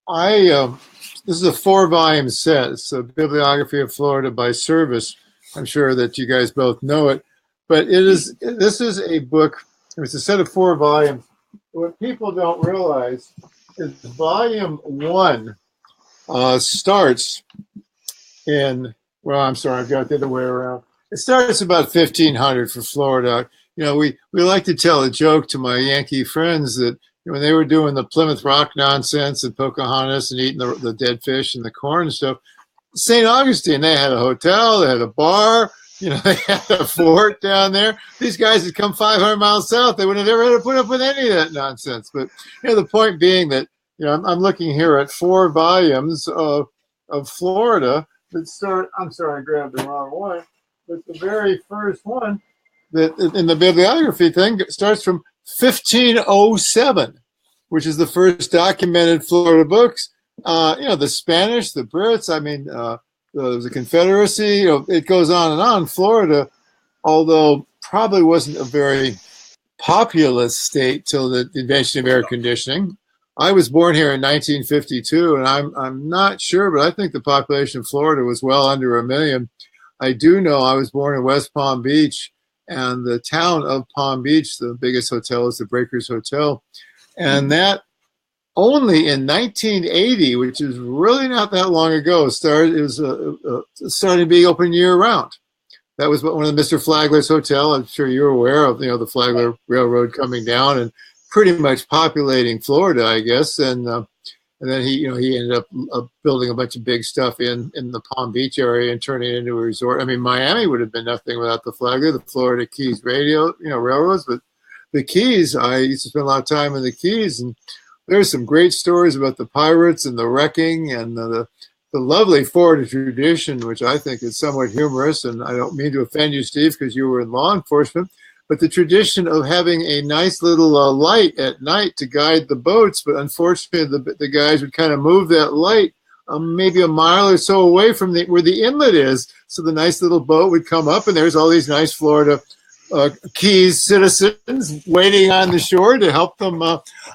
this is a 4-volume set. It's a bibliography of Florida by Service. I'm sure that you guys both know it, but this is a book. It's a set of 4 volumes. What people don't realize is volume 1 starts in, I'm sorry, I've got it the other way around. It starts about 1500 for Florida. We like to tell a joke to my Yankee friends that when they were doing the Plymouth Rock nonsense and Pocahontas and eating the dead fish and the corn and stuff, St. Augustine, they had a hotel, they had a bar, they had a fort down there. These guys had come 500 miles south. They wouldn't have ever had to put up with any of that nonsense. But the point being that I'm looking here at 4 volumes of Florida that start. I'm sorry, I grabbed the wrong one. But the very first one that in the bibliography thing starts from 1507, which is the first documented Florida books. The Spanish, the Brits. The Confederacy. It goes on and on. Florida, although probably wasn't a very populous state till the invention of air conditioning. I was born here in 1952, and I'm not sure, but I think the population of Florida was well under 1 million. I do know I was born in West Palm Beach, and the town of Palm Beach, the biggest hotel is the Breakers Hotel, and that only in 1980, which is really not that long ago, started being open year round. That was one of Mr. Flagler's hotel. I'm sure you're aware of, the Flagler Railroad coming down and pretty much populating Florida, I guess. And then he ended up building a bunch of big stuff in the Palm Beach area and turning it into a resort. I mean, Miami would have been nothing without the Flagler, the Florida Keys railroads. But the Keys, I used to spend a lot of time in the Keys, and there's some great stories about the pirates and the wrecking and the lovely Florida tradition, which I think is somewhat humorous. And I don't mean to offend you, Steve, because you were in law enforcement. But the tradition of having a nice little light at night to guide the boats, but unfortunately the guys would kind of move that light maybe a mile or so away from where the inlet is, so the nice little boat would come up, and there's all these nice Florida Keys citizens waiting on the shore to help them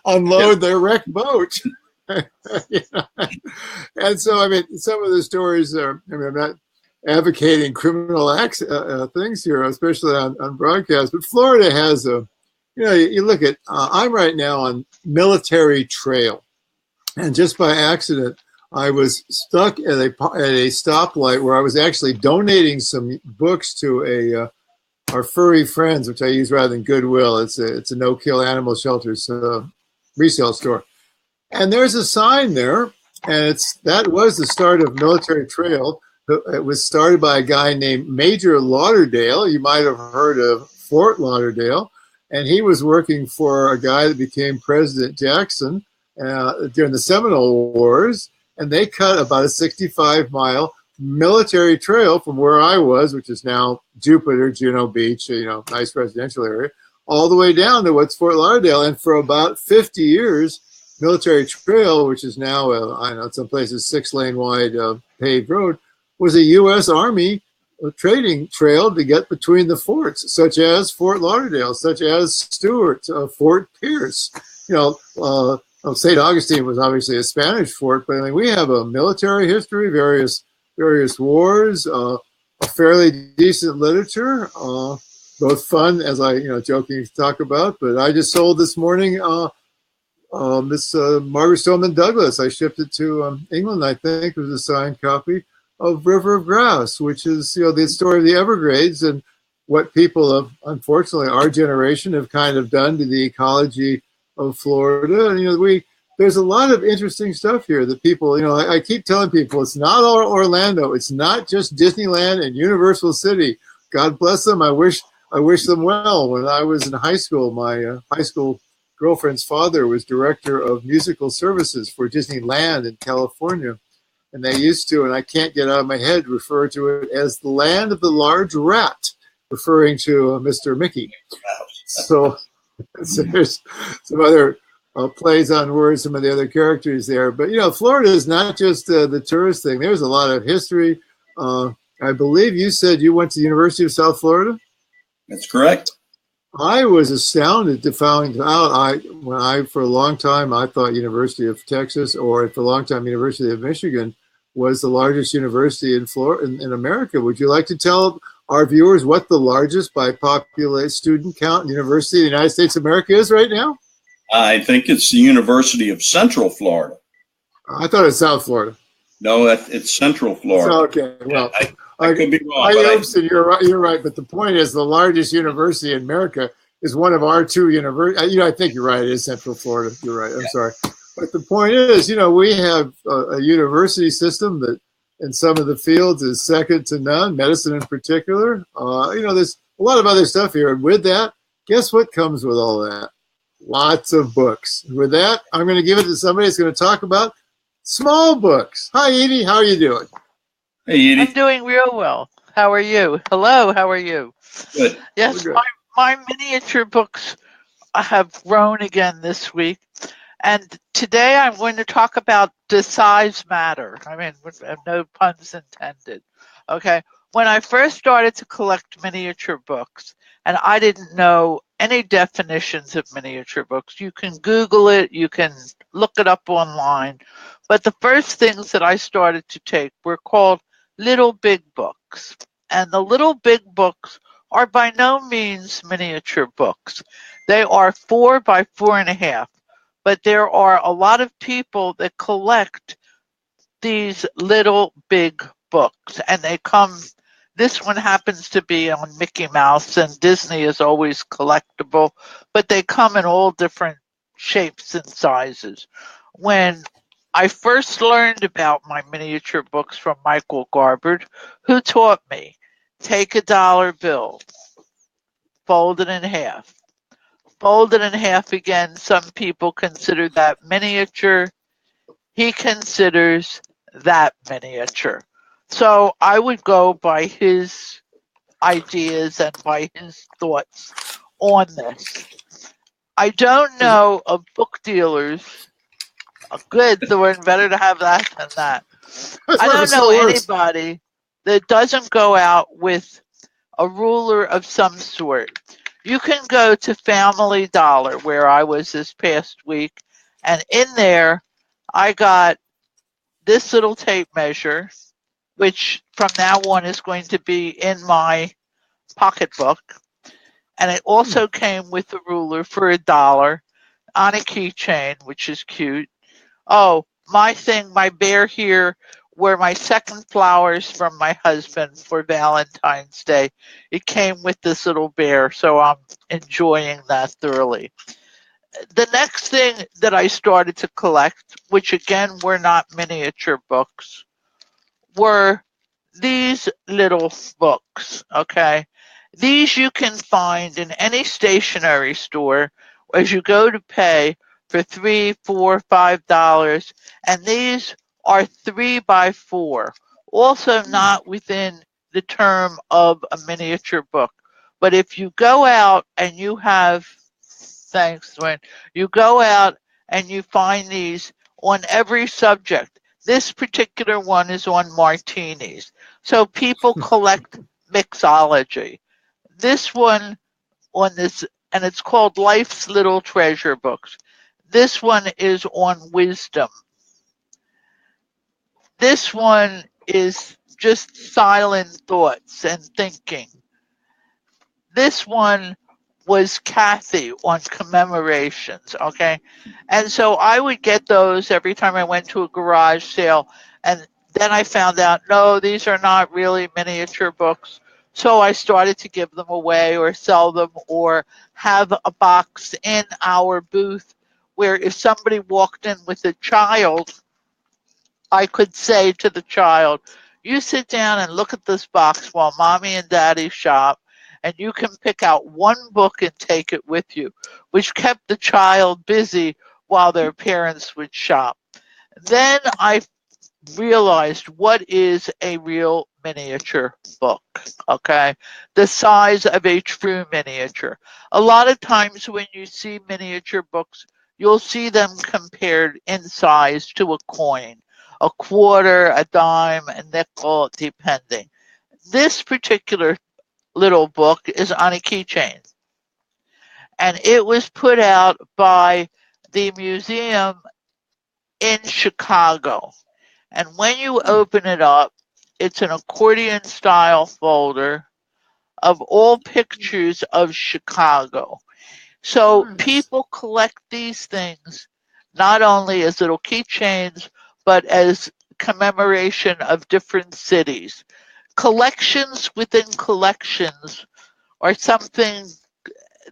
unload their wrecked boat. And so, I mean, some of the stories are, I'm not advocating criminal acts, things here, especially on broadcast. But Florida has you look at, I'm right now on Military Trail. And just by accident, I was stuck at a stoplight where I was actually donating some books to our furry friends, which I use rather than Goodwill. It's a no-kill animal shelters resale store. And there's a sign there, and that was the start of Military Trail. It was started by a guy named Major Lauderdale. You might have heard of Fort Lauderdale. And he was working for a guy that became President Jackson during the Seminole Wars. And they cut about a 65-mile military trail from where I was, which is now Jupiter, Juno Beach, nice residential area, all the way down to what's Fort Lauderdale. And for about 50 years, Military Trail, which is now, I know, in some places 6-lane wide paved road, was a U.S. Army trading trail to get between the forts, such as Fort Lauderdale, such as Stewart, Fort Pierce. St. Augustine was obviously a Spanish fort, but I mean, we have a military history, various wars, a fairly decent literature, both fun, as I joking talk about. But I just sold this morning this Margaret Stoneman Douglas. I shipped it to England, I think. It was a signed copy of River of Grass, which is the story of the Everglades and what people of, unfortunately, our generation have kind of done to the ecology of Florida. And there's a lot of interesting stuff here that people, I keep telling people it's not all Orlando, it's not just Disneyland and Universal City. God bless them. I wish them well. When I was in high school, my high school girlfriend's father was director of musical services for Disneyland in California. And they used to, and I can't get out of my head, refer to it as the land of the large rat, referring to Mr. Mickey. So there's some other plays on words, some of the other characters there. But, Florida is not just the tourist thing. There's a lot of history. I believe you said you went to the University of South Florida? That's correct. I was astounded to find out, for a long time, I thought University of Texas, or for a long time, University of Michigan, was the largest university in Florida, in America. Would you like to tell our viewers what the largest by population student count university in the United States of America is right now? I think it's the University of Central Florida. I thought it was South Florida. No, it's Central Florida. Okay, well, I could be wrong. You're right, but the point is the largest university in America is one of our two universities. I think you're right. It is Central Florida. You're right. I'm sorry. But the point is, we have a university system that in some of the fields is second to none, medicine in particular. There's a lot of other stuff here. And with that, guess what comes with all that? Lots of books. With that, I'm going to give it to somebody that's going to talk about small books. Hi, Edie. How are you doing? Hey, Edie. I'm doing real well. How are you? Hello. How are you? Good. Yes, my miniature books have grown again this week. And today I'm going to talk about does size matter? I mean, no puns intended. Okay. When I first started to collect miniature books, and I didn't know any definitions of miniature books, you can Google it, you can look it up online. But the first things that I started to take were called little big books. And the little big books are by no means miniature books. They are 4 by 4.5. but there are a lot of people that collect these little big books, and they come. This one happens to be on Mickey Mouse, and Disney is always collectible, but they come in all different shapes and sizes. When I first learned about my miniature books from Michael Garbard, who taught me, take a dollar bill, fold it in half. Fold it in half again. Some people consider that miniature. He considers that miniature. So I would go by his ideas and by his thoughts on this. I don't know of book dealers. Good, Thorne, better to have that than that. I don't know anybody that doesn't go out with a ruler of some sort. You can go to Family Dollar, where I was this past week, and in there I got this little tape measure, which from now on is going to be in my pocketbook. And it also came with a ruler for $1 on a keychain, which is cute. Oh, my bear here were my second flowers from my husband for Valentine's Day. It came with this little bear, so I'm enjoying that thoroughly. The next thing that I started to collect, which again were not miniature books, were these little books, okay? These you can find in any stationery store as you go to pay for $3, $4, $5, and these are 3x4, also not within the term of a miniature book. But if you go out and you have, thanks, Dwayne, you go out and you find these on every subject. This particular one is on martinis. So people collect mixology. This one on this, and it's called Life's Little Treasure Books. This one is on wisdom. This one is just silent thoughts and thinking. This one was Kathy on commemorations, okay? And so I would get those every time I went to a garage sale, and then I found out, no, these are not really miniature books. So I started to give them away or sell them or have a box in our booth where if somebody walked in with a child, I could say to the child, you sit down and look at this box while mommy and daddy shop, and you can pick out one book and take it with you, which kept the child busy while their parents would shop. Then I realized what is a real miniature book, okay? The size of a true miniature. A lot of times when you see miniature books, you'll see them compared in size to a coin, a quarter, a dime, a nickel, depending. This particular little book is on a keychain, and it was put out by the museum in Chicago. And when you open it up, it's an accordion style folder of all pictures of Chicago. So people collect these things not only as little keychains, but as commemoration of different cities. Collections within collections are something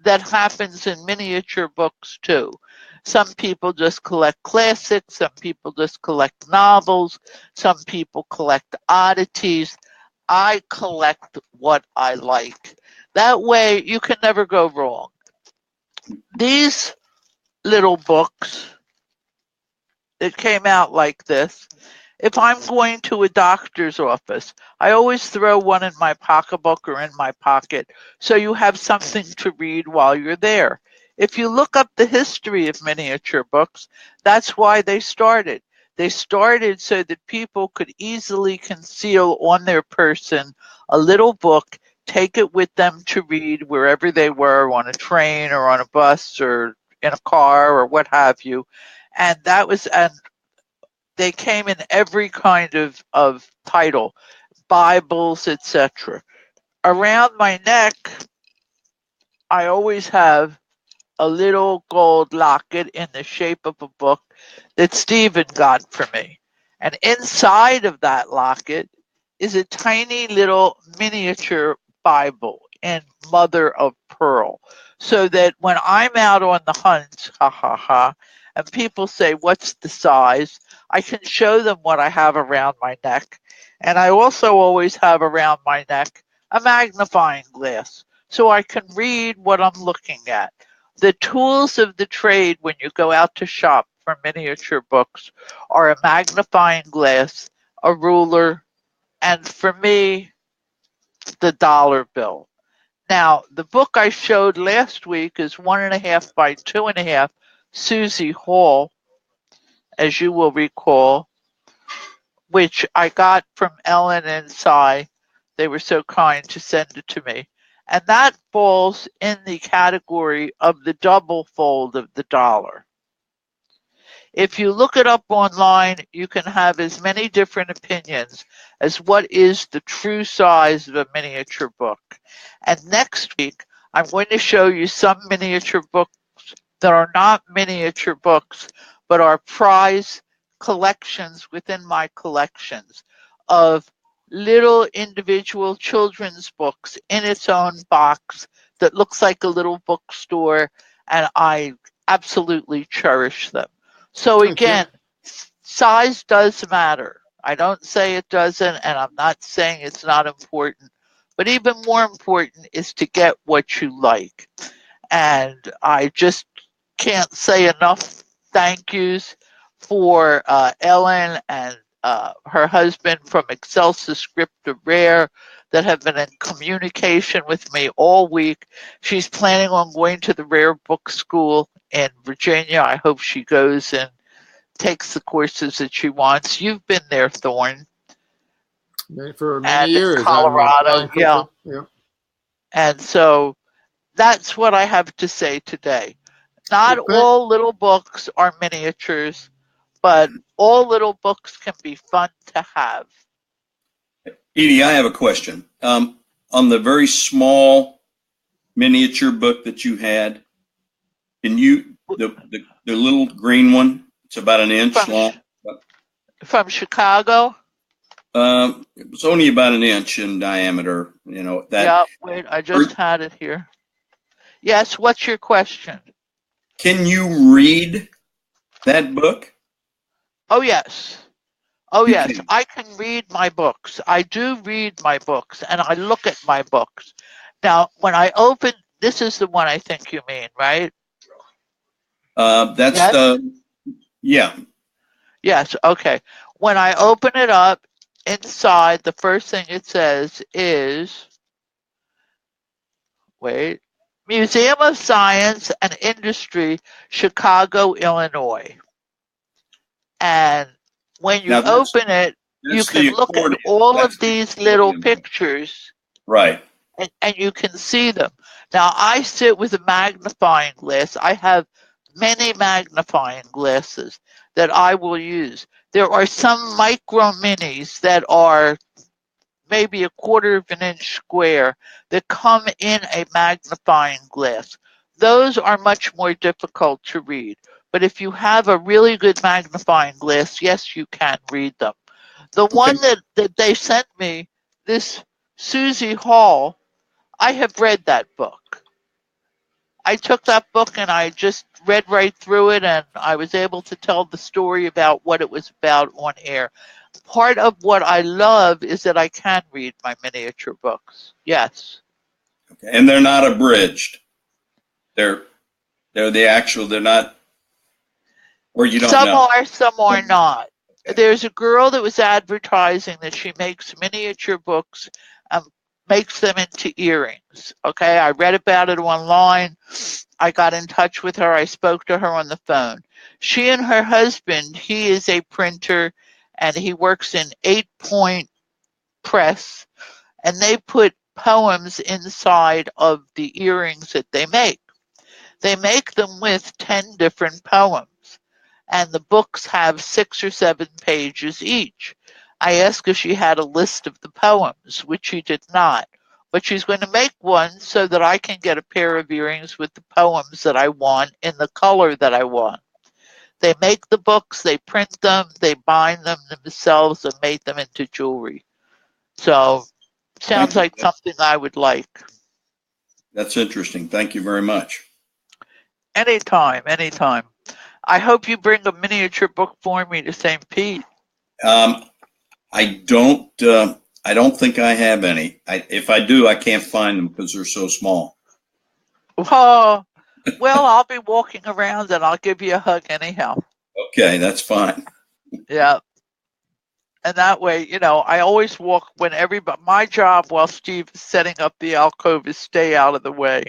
that happens in miniature books too. Some people just collect classics, some people just collect novels, some people collect oddities. I collect what I like. That way you can never go wrong. These little books that came out like this, if I'm going to a doctor's office, I always throw one in my pocketbook or in my pocket so you have something to read while you're there. If you look up the history of miniature books, that's why they started. They started so that people could easily conceal on their person a little book, take it with them to read wherever they were, on a train or on a bus or in a car or what have you. And that was, and they came in every kind of title, Bibles, etc. Around my neck, I always have a little gold locket in the shape of a book that Steven got for me. And inside of that locket is a tiny little miniature Bible in mother of pearl. So that when I'm out on the hunt, and people say, what's the size? I can show them what I have around my neck. And I also always have around my neck a magnifying glass so I can read what I'm looking at. The tools of the trade when you go out to shop for miniature books are a magnifying glass, a ruler, and for me, the dollar bill. Now, the book I showed last week is 1.5 by 2.5, Susie Hall, as you will recall, which I got from Ellen and Cy. They were so kind to send it to me. And that falls in the category of the double fold of the dollar. If you look it up online, you can have as many different opinions as what is the true size of a miniature book. And next week, I'm going to show you some miniature books that are not miniature books, but are prize collections within my collections of little individual children's books in its own box that looks like a little bookstore, and I absolutely cherish them. So again, size does matter. I don't say it doesn't, and I'm not saying it's not important, but even more important is to get what you like. And I just can't say enough thank yous for Ellen and her husband from Excelsis Scripta Rare that have been in communication with me all week. She's planning on going to the Rare Book School in Virginia. I hope she goes and takes the courses that she wants. You've been there, Thorne. For many years. Colorado, yeah. And so that's what I have to say today. Not all little books are miniatures, but all little books can be fun to have. Edie, I have a question. On the very small miniature book that you had, can you, the little green one, it's about an inch long. From Chicago? It was only about an inch in diameter, you know. Yeah, wait, I just had it here. Yes, what's your question? Can you read that book? Oh, yes. Oh, yes. I can read my books. I do read my books, and I look at my books. Now, when I open, this is the one I think you mean, right? That's yes? Yeah. Yes, okay. When I open it up, inside, the first thing it says is, Museum of Science and Industry, Chicago, Illinois. And when you open it, you can look at all of these little pictures. Right. And you can see them. Now, I sit with a magnifying glass. I have many magnifying glasses that I will use. There are some micro minis that are maybe 1/4 of an inch square that come in a magnifying glass. Those are much more difficult to read. But if you have a really good magnifying glass, yes, you can read them. The one that they sent me, this Susie Hall, I have read that book. I took that book and I just read right through it, and I was able to tell the story about what it was about on air. Part of what I love is that I can read my miniature books. Yes. Okay. And they're not abridged. They're the actual, they're not, or you don't know. Some are not. There's a girl that was advertising that she makes miniature books and makes them into earrings. Okay, I read about it online. I got in touch with her. I spoke to her on the phone. She and her husband, he is a printer, and he works in 8-point press, and they put poems inside of the earrings that they make. They make them with 10 different poems, and the books have 6 or 7 pages each. I asked if she had a list of the poems, which she did not. but she's going to make one so that I can get a pair of earrings with the poems that I want in the color that I want. They make the books, they print them, they bind them themselves and make them into jewelry. So, sounds like something I would like. That's interesting. Thank you very much. Anytime. I hope you bring a miniature book for me to St. Pete. I don't think I have any. If I do, I can't find them because they're so small. Oh, well, I'll be walking around and I'll give you a hug anyhow. Okay, that's fine. Yeah. And that way, I always walk when everybody, my job while Steve is setting up the alcove is stay out of the way.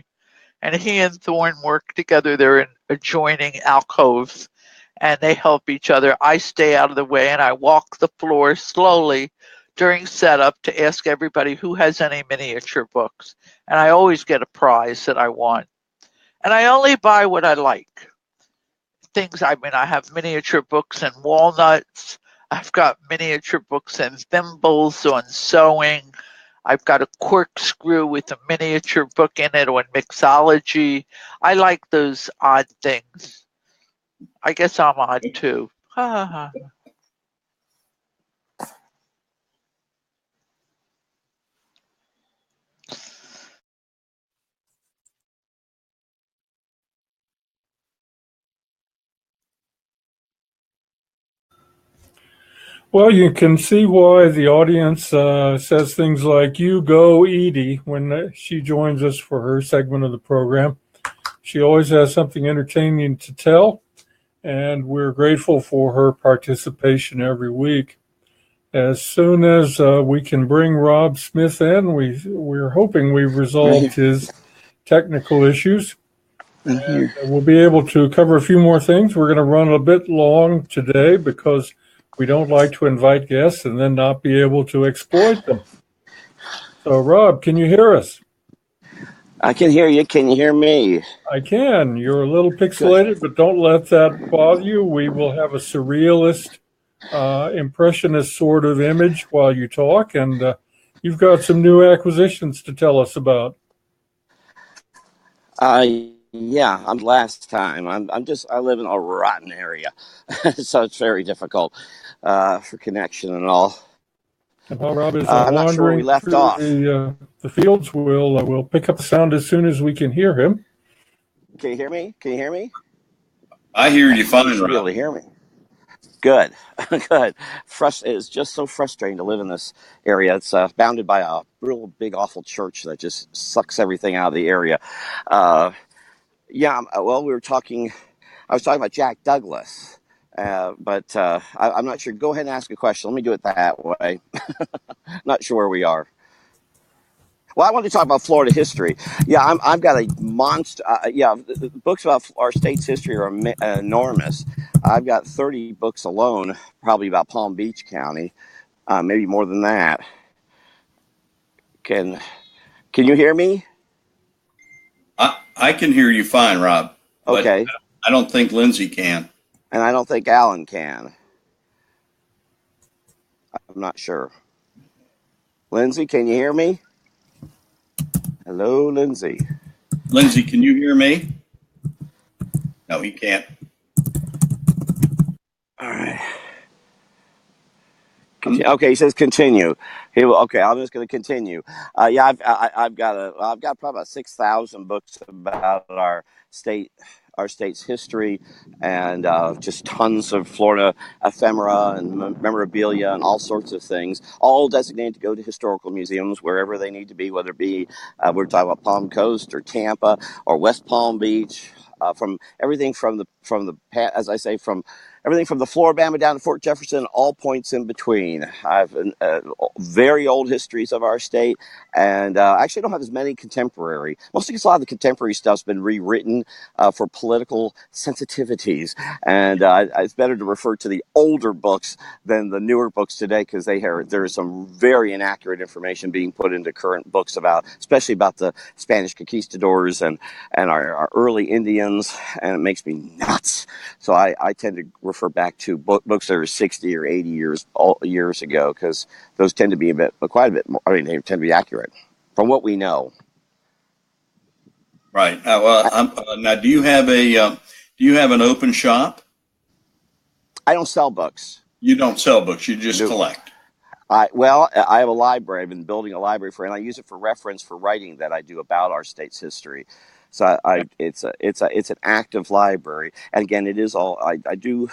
And he and Thorne work together. They're in adjoining alcoves and they help each other. I stay out of the way and I walk the floor slowly during setup to ask everybody who has any miniature books. And I always get a prize that I want. And I only buy what I like. I have miniature books in walnuts. I've got miniature books and thimbles on sewing. I've got a corkscrew with a miniature book in it on mixology. I like those odd things. I guess I'm odd too. Well, you can see why the audience says things like, "You go, Edie," when she joins us for her segment of the program. She always has something entertaining to tell, and we're grateful for her participation every week. As soon as we can bring Rob Smith in, we're hoping we've resolved his technical issues. And we'll be able to cover a few more things. We're going to run a bit long today because we don't like to invite guests and then not be able to exploit them. So, Rob, can you hear us? I can hear you. Can you hear me? I can. You're a little pixelated, but don't let that bother you. We will have a surrealist, impressionist sort of image while you talk, and you've got some new acquisitions to tell us about. Yeah, I'm last time. I live in a rotten area, so it's very difficult for connection and all. And while Rob is I'm not sure where we left off. The fields, we'll pick up the sound as soon as we can hear him. Can you hear me? I hear you fine, Rob. Really hear me? Good, good. It's just so frustrating to live in this area. It's bounded by a real big, awful church that just sucks everything out of the area. Well, I was talking about Jack Douglas, but I'm not sure. Go ahead and ask a question. Let me do it that way. Not sure where we are. Well, I wanted to talk about Florida history. Yeah, I've got a monster. The books about our state's history are enormous. I've got 30 books alone, probably about Palm Beach County, maybe more than that. Can you hear me? I can hear you fine, Rob. Okay. I don't think Lindsay can. And I don't think Alan can. I'm not sure. Lindsay, can you hear me? Hello, Lindsay. Lindsay, can you hear me? No, he can't. All right. Okay, he says continue. Okay, I'm just going to continue. I've got probably about 6,000 books about our state's history, and just tons of Florida ephemera and memorabilia and all sorts of things, all designated to go to historical museums wherever they need to be, whether it be we're talking about Palm Coast or Tampa or West Palm Beach, from everything from everything from the Floribama down to Fort Jefferson, all points in between. I've very old histories of our state, and I actually don't have as many contemporary. Mostly because a lot of the contemporary stuff's been rewritten for political sensitivities, and it's better to refer to the older books than the newer books today, because there is some very inaccurate information being put into current books especially about the Spanish conquistadors and our early Indians, and it makes me nuts. So I tend to refer back to books that are 60 or 80 years ago, because those tend to be quite a bit more. I mean, they tend to be accurate. from what we know. Right. Now, do you have an open shop? I don't sell books. You don't sell books. You just collect. I have a library. I've been building a library and I use it for reference for writing that I do about our state's history. So it's an active library, and again, it is all I do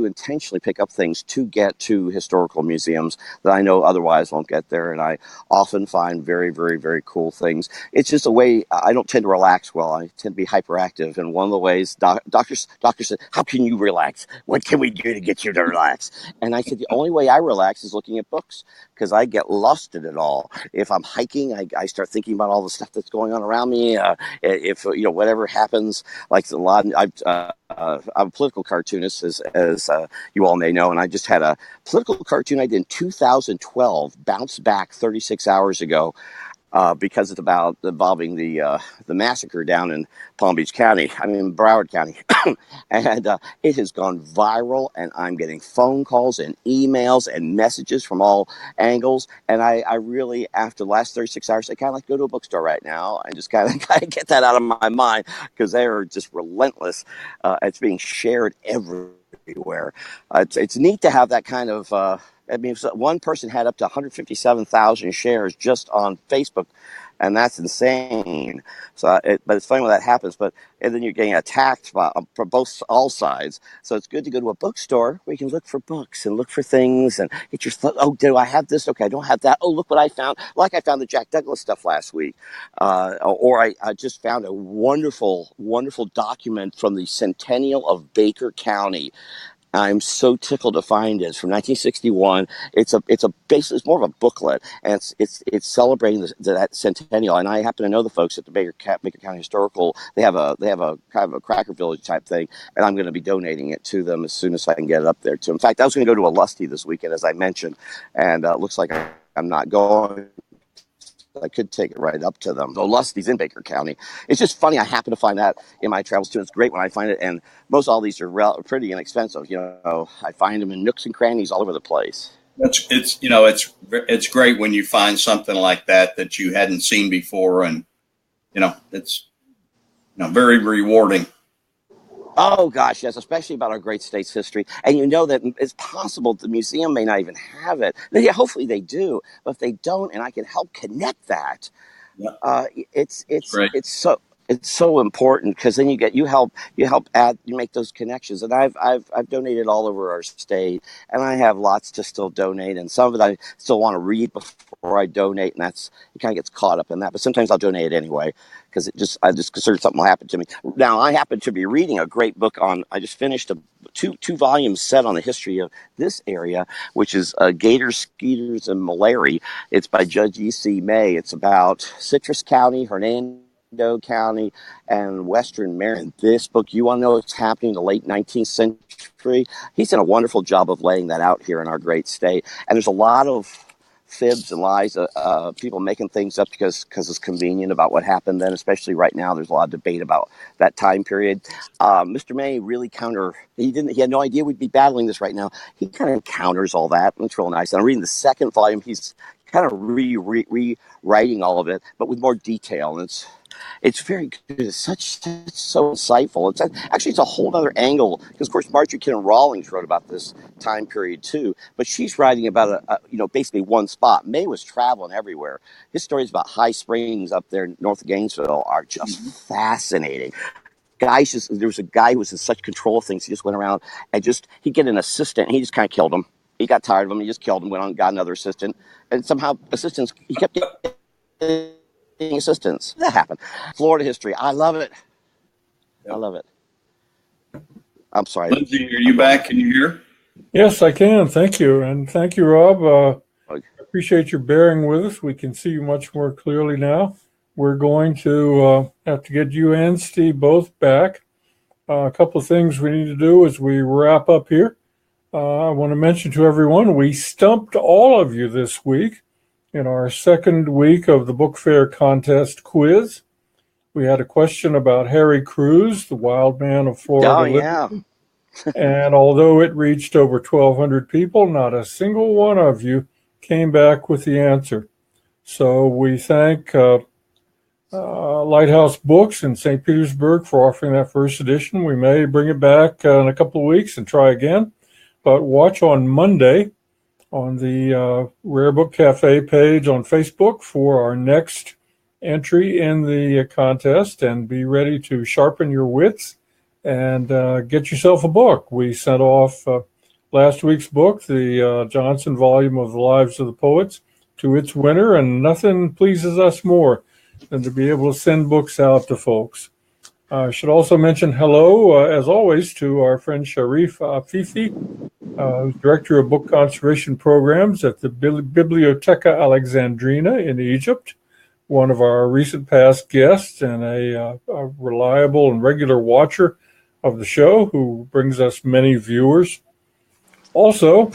intentionally pick up things to get to historical museums that I know otherwise won't get there, and I often find very, very, very cool things. It's just a way I don't tend to relax well. I tend to be hyperactive, and one of the ways doctors said, "How can you relax? What can we do to get you to relax?" And I said, the only way I relax is looking at books, because I get lost in it all. If I'm hiking, I start thinking about all the stuff that's going on around me. If whatever happens, like a lot, I'm a political cartoonist, as you all may know, and I just had a political cartoon I did in 2012 bounce back 36 hours ago. Because it's involving the massacre down in Broward County, and it has gone viral. And I'm getting phone calls and emails and messages from all angles. And I really, after the last 36 hours, I kind of like to go to a bookstore right now and just kind of get that out of my mind, because they are just relentless. It's being shared everywhere. It's neat to have that kind of. One person had up to 157,000 shares just on Facebook, and that's insane. But it's funny when that happens. And then you're getting attacked from all sides. So it's good to go to a bookstore where you can look for books and look for things and get your do I have this? Okay, I don't have that. Oh, look what I found! Like I found the Jack Douglas stuff last week, or I just found a wonderful, wonderful document from the Centennial of Baker County. I'm so tickled to find it. It's from 1961. It's more of a booklet, and it's celebrating that centennial. And I happen to know the folks at the Baker County Historical. They have a kind of a Cracker Village type thing, and I'm going to be donating it to them as soon as I can get it up there too. In fact, I was going to go to a Lusty this weekend, as I mentioned, and it looks like I'm not going. I could take it right up to them. So Lusty's in Baker County. It's just funny. I happen to find that in my travels too. It's great when I find it, and most all these are pretty inexpensive. I find them in nooks and crannies all over the place. It's great when you find something like that you hadn't seen before, and it's very rewarding. Oh, gosh, yes, especially about our great state's history. And that it's possible the museum may not even have it. Yeah, hopefully they do. But if they don't, and I can help connect that, it's so important, because then you help make those connections. And I've donated all over our state, and I have lots to still donate, and some of it I still want to read before I donate, and it kind of gets caught up in that. But sometimes I'll donate it anyway, because I just consider something will happen to me. Now, I happen to be reading a great book I just finished a two volume set on the history of this area, which is Gators, Skeeters, and Malaria. It's by Judge E.C. May. It's about Citrus County, Hernando County, and Western Maryland. This book, you want to know what's happening in the late 19th century? He's done a wonderful job of laying that out here in our great state. And there's a lot of fibs and lies, people making things up because it's convenient about what happened then, especially right now. There's a lot of debate about that time period. Mr. May really he had no idea we'd be battling this right now. He kind of counters all that, and it's real nice. And I'm reading the second volume. He's kind of rewriting all of it, but with more detail. And it's very good. It's so insightful. It's a whole other angle, because of course Marjorie Kinnan Rawlings wrote about this time period too, but she's writing about basically one spot. May was traveling everywhere. His stories about High Springs up there north of Gainesville are just fascinating. There was a guy who was in such control of things. He just went around and he'd get an assistant, and he just kind of killed him. He got tired of him. He just killed him, went on and got another assistant, and somehow he kept getting assistance. That happened. Florida history. I love it. Yep. I love it. I'm sorry. Lindsay, are you back? Can you hear? Yes, I can. Thank you. And thank you, Rob. I appreciate your bearing with us. We can see you much more clearly now. We're going to have to get you and Steve both back. A couple of things we need to do as we wrap up here. I want to mention to everyone, we stumped all of you this week in our second week of the Book Fair contest quiz. We had a question about Harry Crews, the wild man of Florida. Oh, yeah. And although it reached over 1,200 people, not a single one of you came back with the answer. So we thank Lighthouse Books in St. Petersburg for offering that first edition. We may bring it back in a couple of weeks and try again. But watch on Monday on the Rare Book Cafe page on Facebook for our next entry in the contest, and be ready to sharpen your wits and get yourself a book. We sent off last week's book, the Johnson volume of the Lives of the Poets, to its winner, and nothing pleases us more than to be able to send books out to folks. I should also mention hello, as always, to our friend Sharif Fifi, who's Director of Book Conservation Programs at the Bibliotheca Alexandrina in Egypt, one of our recent past guests and a reliable and regular watcher of the show who brings us many viewers. Also,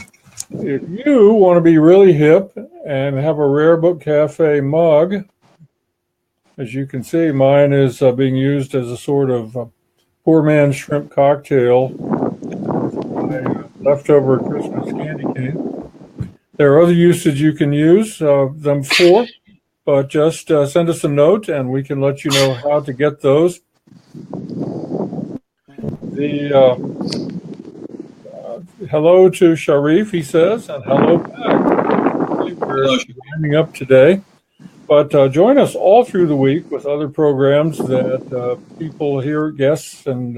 if you want to be really hip and have a Rare Book Cafe mug, as you can see, mine is being used as a sort of poor man's shrimp cocktail, my leftover Christmas candy cane. There are other uses you can use them for, but just send us a note and we can let you know how to get those. Hello to Sharif, he says, and hello back. We're winding up today. But join us all through the week with other programs that people here, guests, and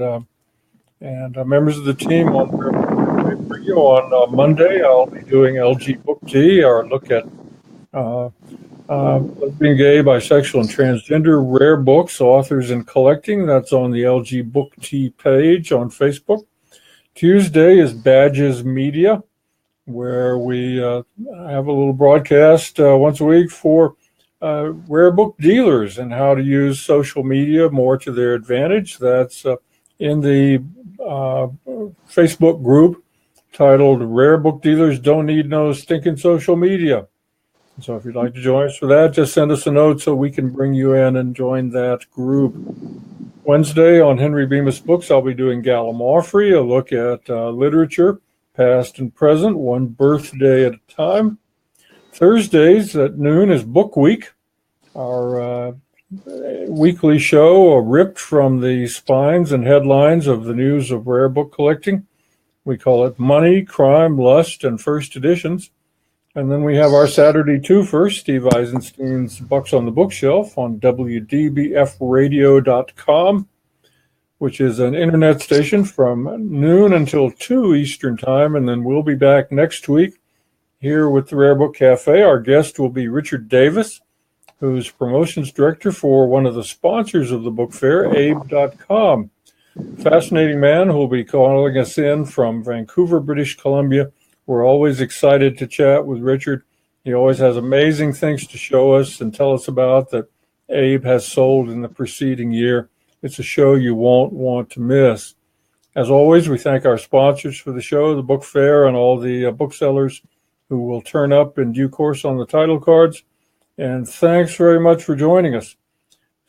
members of the team on radio. On Monday, I'll be doing LG Book Tea, our look at lesbian, gay, bisexual, and transgender rare books, authors, and collecting. That's on the LG Book Tea page on Facebook. Tuesday is Badges Media, where we have a little broadcast once a week for rare book dealers and how to use social media more to their advantage. That's in the Facebook group titled Rare Book Dealers Don't Need No Stinking Social Media. So if you'd like to join us for that, just send us a note so we can bring you in and join that group. Wednesday on Henry Bemis Books, I'll be doing Gallimaufry, a look at literature, past and present, one birthday at a time. Thursdays at noon is Book Week, our weekly show ripped from the spines and headlines of the news of rare book collecting. We call it Money, Crime, Lust, and First Editions. And then we have our Saturday twofer, Steve Eisenstein's Books on the Bookshelf on WDBFradio.com, which is an internet station from noon until 2 Eastern Time. And then we'll be back next week here with the Rare Book Cafe. Our guest will be Richard Davis, who's promotions director for one of the sponsors of the book fair, Abe.com. Fascinating man who will be calling us in from Vancouver, British Columbia. We're always excited to chat with Richard. He always has amazing things to show us and tell us about that Abe has sold in the preceding year. It's a show you won't want to miss. As always, we thank our sponsors for the show, the book fair, and all the booksellers who will turn up in due course on the title cards. And thanks very much for joining us.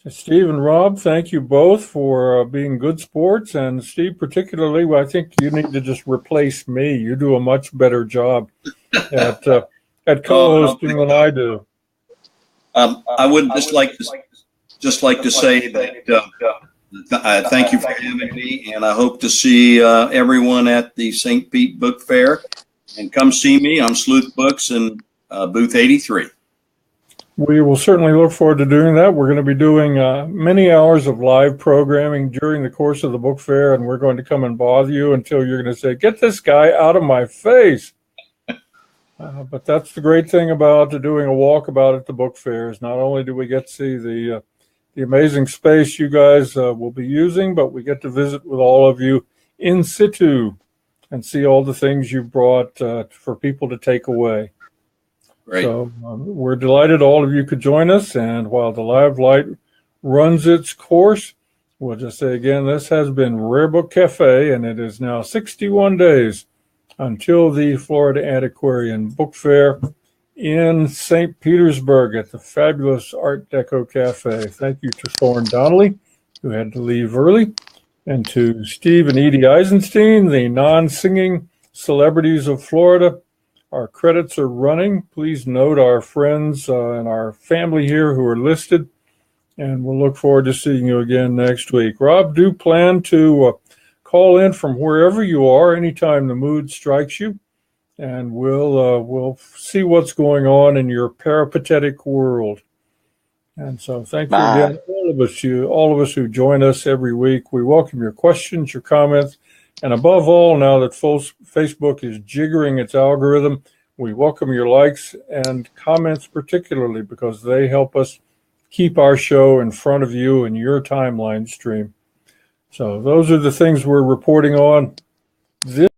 Steve and Rob, thank you both for being good sports. And Steve, particularly, I think you need to just replace me. You do a much better job at co-hosting than I do. I would just like to say that thank you for having me, and I hope to see everyone at the St. Pete Book Fair. And come see me on Sleuth Books in booth 83. We will certainly look forward to doing that. We're going to be doing many hours of live programming during the course of the book fair, and we're going to come and bother you until you're going to say, get this guy out of my face. But that's the great thing about doing a walkabout at the book fair is not only do we get to see the amazing space you guys will be using, but we get to visit with all of you in situ and see all the things you brought for people to take away. Great. So we're delighted all of you could join us. And while the live light runs its course, we'll just say again, this has been Rare Book Cafe, and it is now 61 days until the Florida Antiquarian Book Fair in St. Petersburg at the fabulous Art Deco Cafe. Thank you to Thorne Donnelley, who had to leave early, and to Steve and Edie Eisenstein, the non-singing celebrities of Florida, Our credits are running. Please note our friends and our family here who are listed, and we'll look forward to seeing you again next week. Rob, do plan to call in from wherever you are anytime the mood strikes you, and we'll see what's going on in your peripatetic world. And so thank you again, all of us who join us every week. We welcome your questions, your comments, and above all, now that Facebook is jiggering its algorithm, we welcome your likes and comments particularly because they help us keep our show in front of you in your timeline stream. So those are the things we're reporting on this